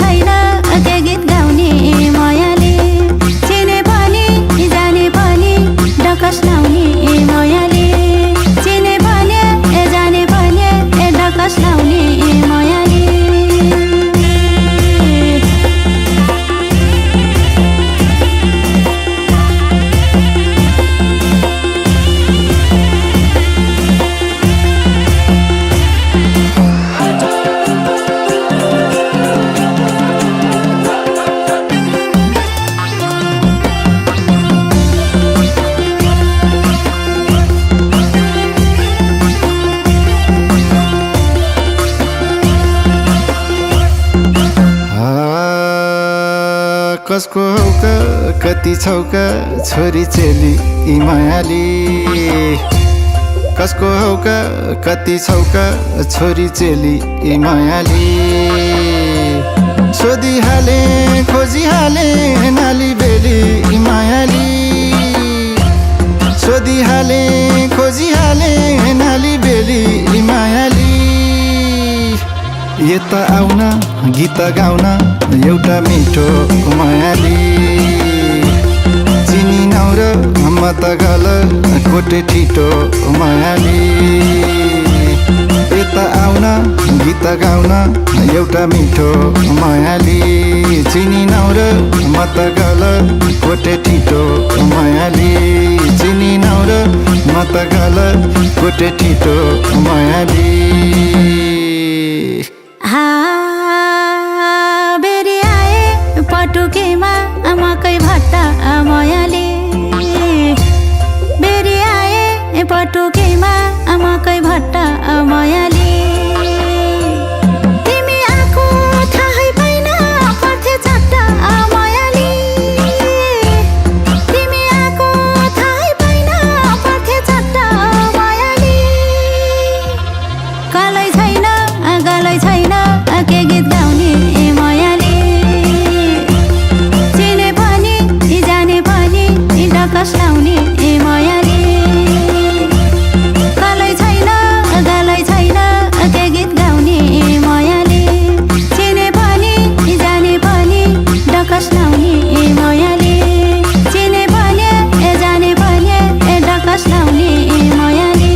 छैन के गीत गाउने मायाली चिने पनि जाने पनि डकस लाउने मायाली चिने पनि जाने पनि डकस लाउने मायाली कसको हौका कति छौका छोरी चेली मायाली कसको हौका कति छौका छोरी चेली मायाली सोधिहाले खोजिहाले नाली बेली मायाली सोधिहाले खोजिहाले नाली बेली मायाली यता आउन गीत गाउन एउटा मिठो मायाली चिनी नौर म त गल कोटे ठिटो मायाली यता आउन गीत गाउन एउटा मिठो मायाली चिनी नौर म त गल कोटे ठिटो मायाली चिनी नौर म त गल गोटे ठिटो मायाली बेरी आए पटुकेमा मकै भट्टा मायाले बेरी आए पटुकेमा मकै भट्टा मायाले तिमी आएको थाहै पाइन पर्थे चट्टा मायाले तिमी आएको थाहै पाइन पर्थे चट्टा मायाले गलै छैन के गीत गाउने मायाले चिने पनि जाने पनि डकस लाउने मायाले गलै छैन के गीत गाउने मायाले चिने पनि जाने पनि डकस लाउने मायाले चिने पनि जाने पनि डकस लाउने मायाले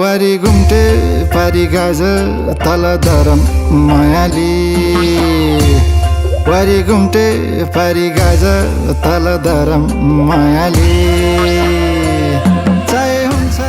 वारी घुम्टे पारी गाज तल धरम मायाली वारी घुम्टे पारी गाज तल धरम मायाली चाहे हुन्छ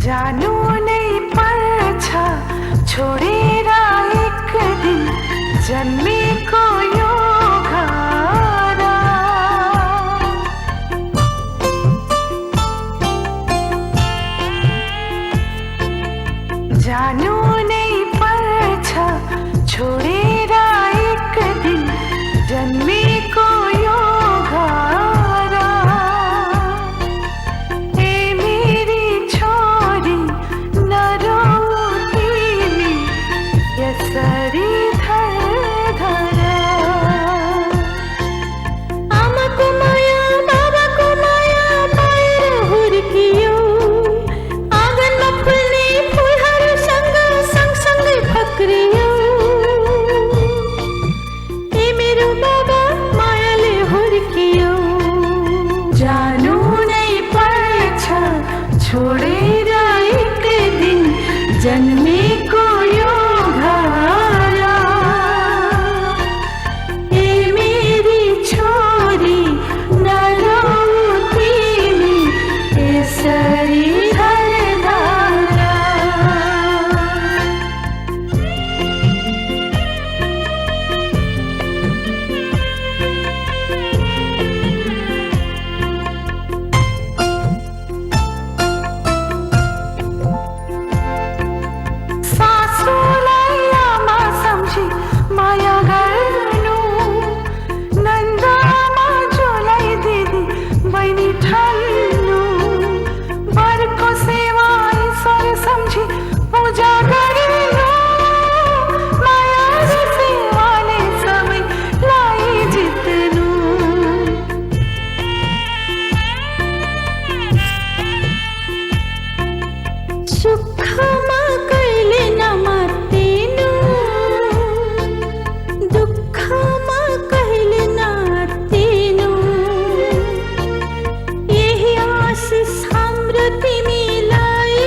जानु नै पर्छ छोडेर एक दिन जन्मेको यो घर जानु नै पर्छ छोडेर एक दिन जन्मेको यो घर ए मेरी छोरी नरोऊ तिमी यसरी धर आमाको माया बाबाको माया पाएर हुर्कियो आँगनमा फुल्ने फुलहरूसँग सँगसँगै फक्रियो ए मेरो बाबा मायाले हुर्कियो जानु नै पर्छ छोडेर एक दिन जन्मेको यो घर ए मेरी छोरी नरोऊ तिमी यसरी धर सासूलाई आमा सम्झी माया गर्नु नन्दामा जोलाई दिदी बहिनी ठान्नु बरको सेवा ईश्वर सम्झी पूजा गर्नु माया र सेवाले सबैलाई जित्नु सुखमा कहिले नमात्तिनु दुःखमा कहिले नात्तिनु यही आशिष हाम्रो तिमीलाई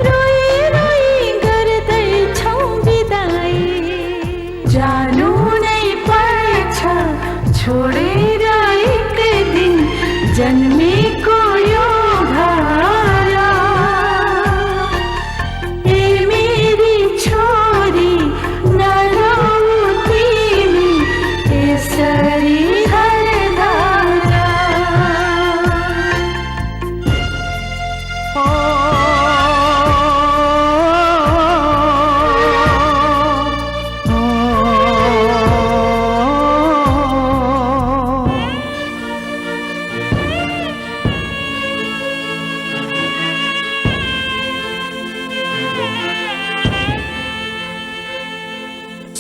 रोई रोई गर्दैछौ बिदाई जानु नै पर्छ छोडेर एक दिन जन्मेको यो घर ए मेरी छोरी नरोऊ तिमी यसरी धर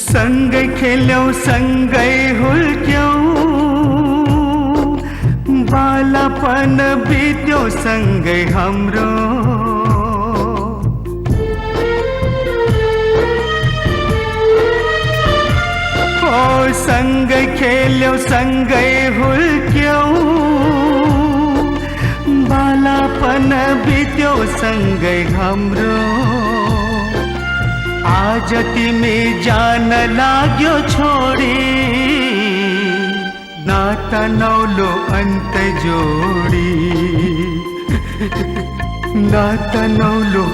सँगै खेल्यौं सँगै हुर्क्यौं बालापन बित्यो सँगै हाम्रो ओ सँगै खेल्यौं सँगै हुर्क्यौं बालापन बित्यो सँगै हाम्रो आज तिमी जान लाग्यो छोडी नाता नौलो अन्त जोडी नाता नौलो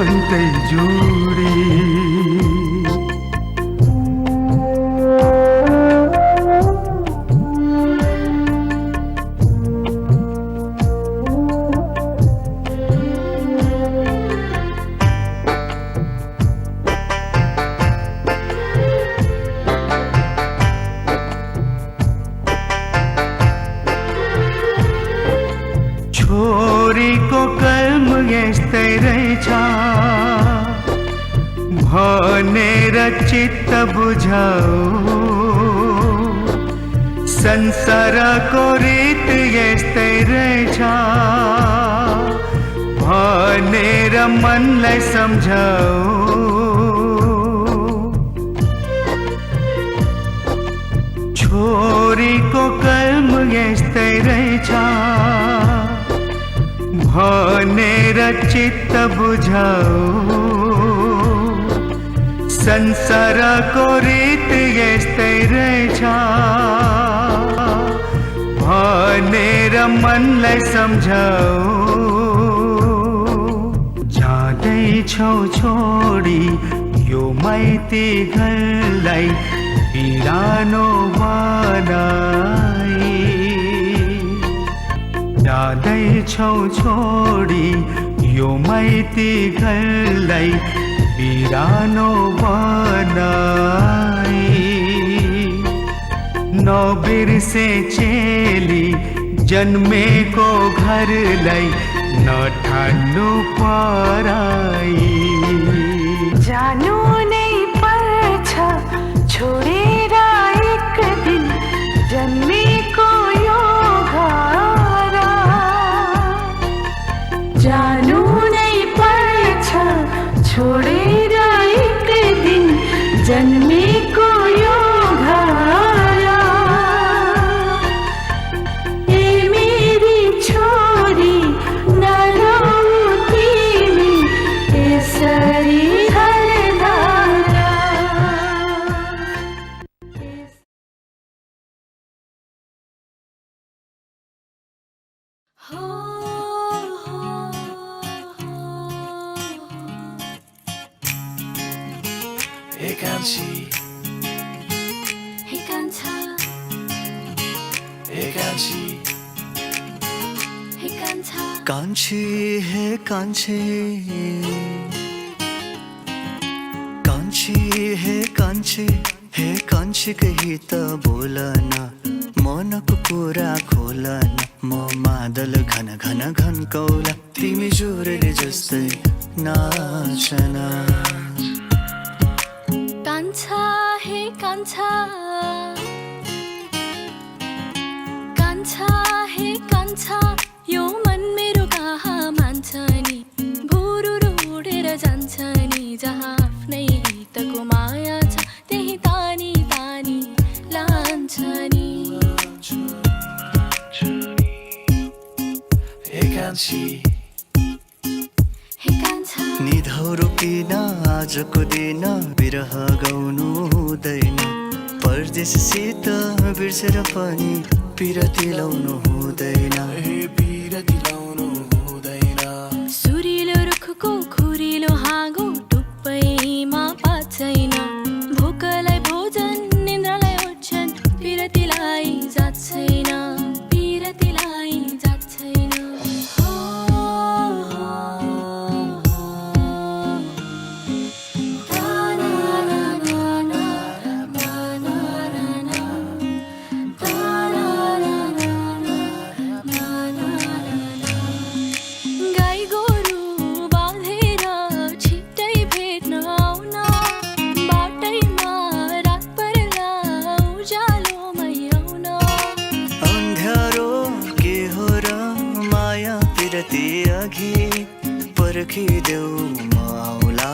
अन्त जोडी छोरीको कर्म यस्तै रहेछ चित्त बुझाऊ संसारको रीत यस्तै रहेछ भनेर मनलाई सम्झाऊ छोरीको कर्म यस्तै रहेछ भनेर चित्त बुझाऊ संसारको रीत यस्तै रहेछ भनेर मनलाई सम्झाऊ जाँदैछौ छोडी यो माइती घरलाई बिरानो बनाई जाँदैछौ छोडी यो माइती घरलाई बिरानो बनाई नबिर्से चेली जन्मेको घरलाई नठान्नु पराई जानु नै पर्छ छोडेर एक दिन जन्मेको यो घर जानु नै पर्छ छोडेर एक दिन जन्मेको यो घर ए मेरी छोरी नराउ तिमी यसरी कान्छी हे कान्छी कान्छी हे कान्छी हे कान्छी कही त बोल न मनको कुरा खोल न म मादल घन घन घन कौला तिमी जोरले जस्तै नाचन कान्छा हे कान्छा कान्छा हे कान्छा यो मन मेरो कहाँ मान्छ नि भुरुरु उडेर जान्छ नि जहाँ आफ्नै हितको माया छ त्यही तानी तानी लान्छ नि हे कान्छी हे कान्छा निधौरो किन आजको दिन बिरह गाउनु हुँदैन परदेशसित बिर्सेर पनि पिरती लाउनु हुँदैन सुरिलो रुखको खुरिलो हाँगो टुप्पैमा पाच्छैन भोकलाई भोजन निन्द्रालाई ओछ्यान पिरतीलाई जाच्छैन पिरतीलाई जाच्छैन पर्खिदेऊ म आउला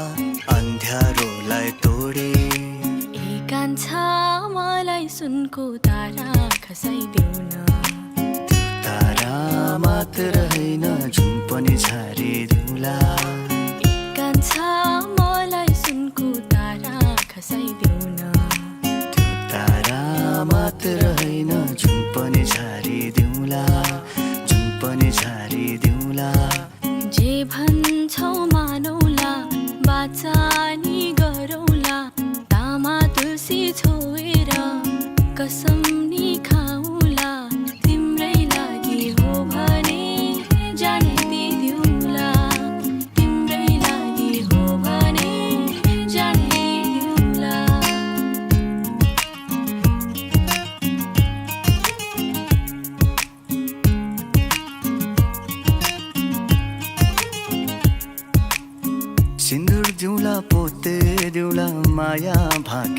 अन्ध्यारोलाई तोडे ए कान्छा मलाई सुनको तारा खसाइदेऊ न तारा मात्र होइन जुन पनि झारिदेऊला ए कान्छा मलाई सुनको तारा खसाइदेऊ न तारा मात्र होइन जुन पनि झारिदेऊला जुन पनि झारिदेऊला जे भन्छौ मानौला बाचानी गरौला तामा तुलसी छोएर कसम नि खाउला तिम्रै लागि हो भने जाने दिदिउला तिम्रै लागि हो भने जाने दिदिउला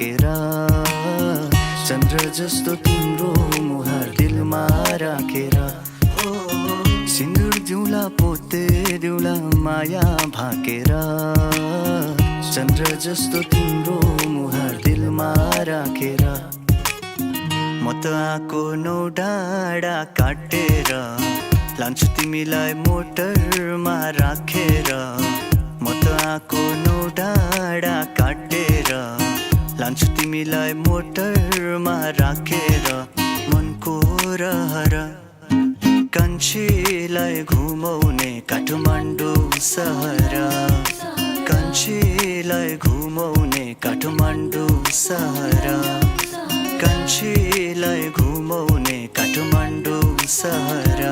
भाकेर चन्द्र जस्तो तिम्रो मुहार दिलमा राखेर सिन्दुर दिउला पोते दिउला माया भाकेर चन्द्र जस्तो तिम्रो मुहार दिलमा राखेर म त आको नौ डाँडा काटेर लान्छु तिमीलाई मोटरमा राखेर म त आको नौ डाँडा काटेर लान्छु तिमीलाई मोटरमा राखेर मनको रहर कान्छीलाई घुमाउने काठमाडौँ सहर कान्छीलाई घुमाउने काठमाडौँ सहर कान्छीलाई घुमाउने काठमाडौँ सहर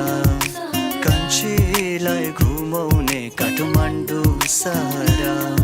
कान्छीलाई घुमाउने काठमाडौँ सहर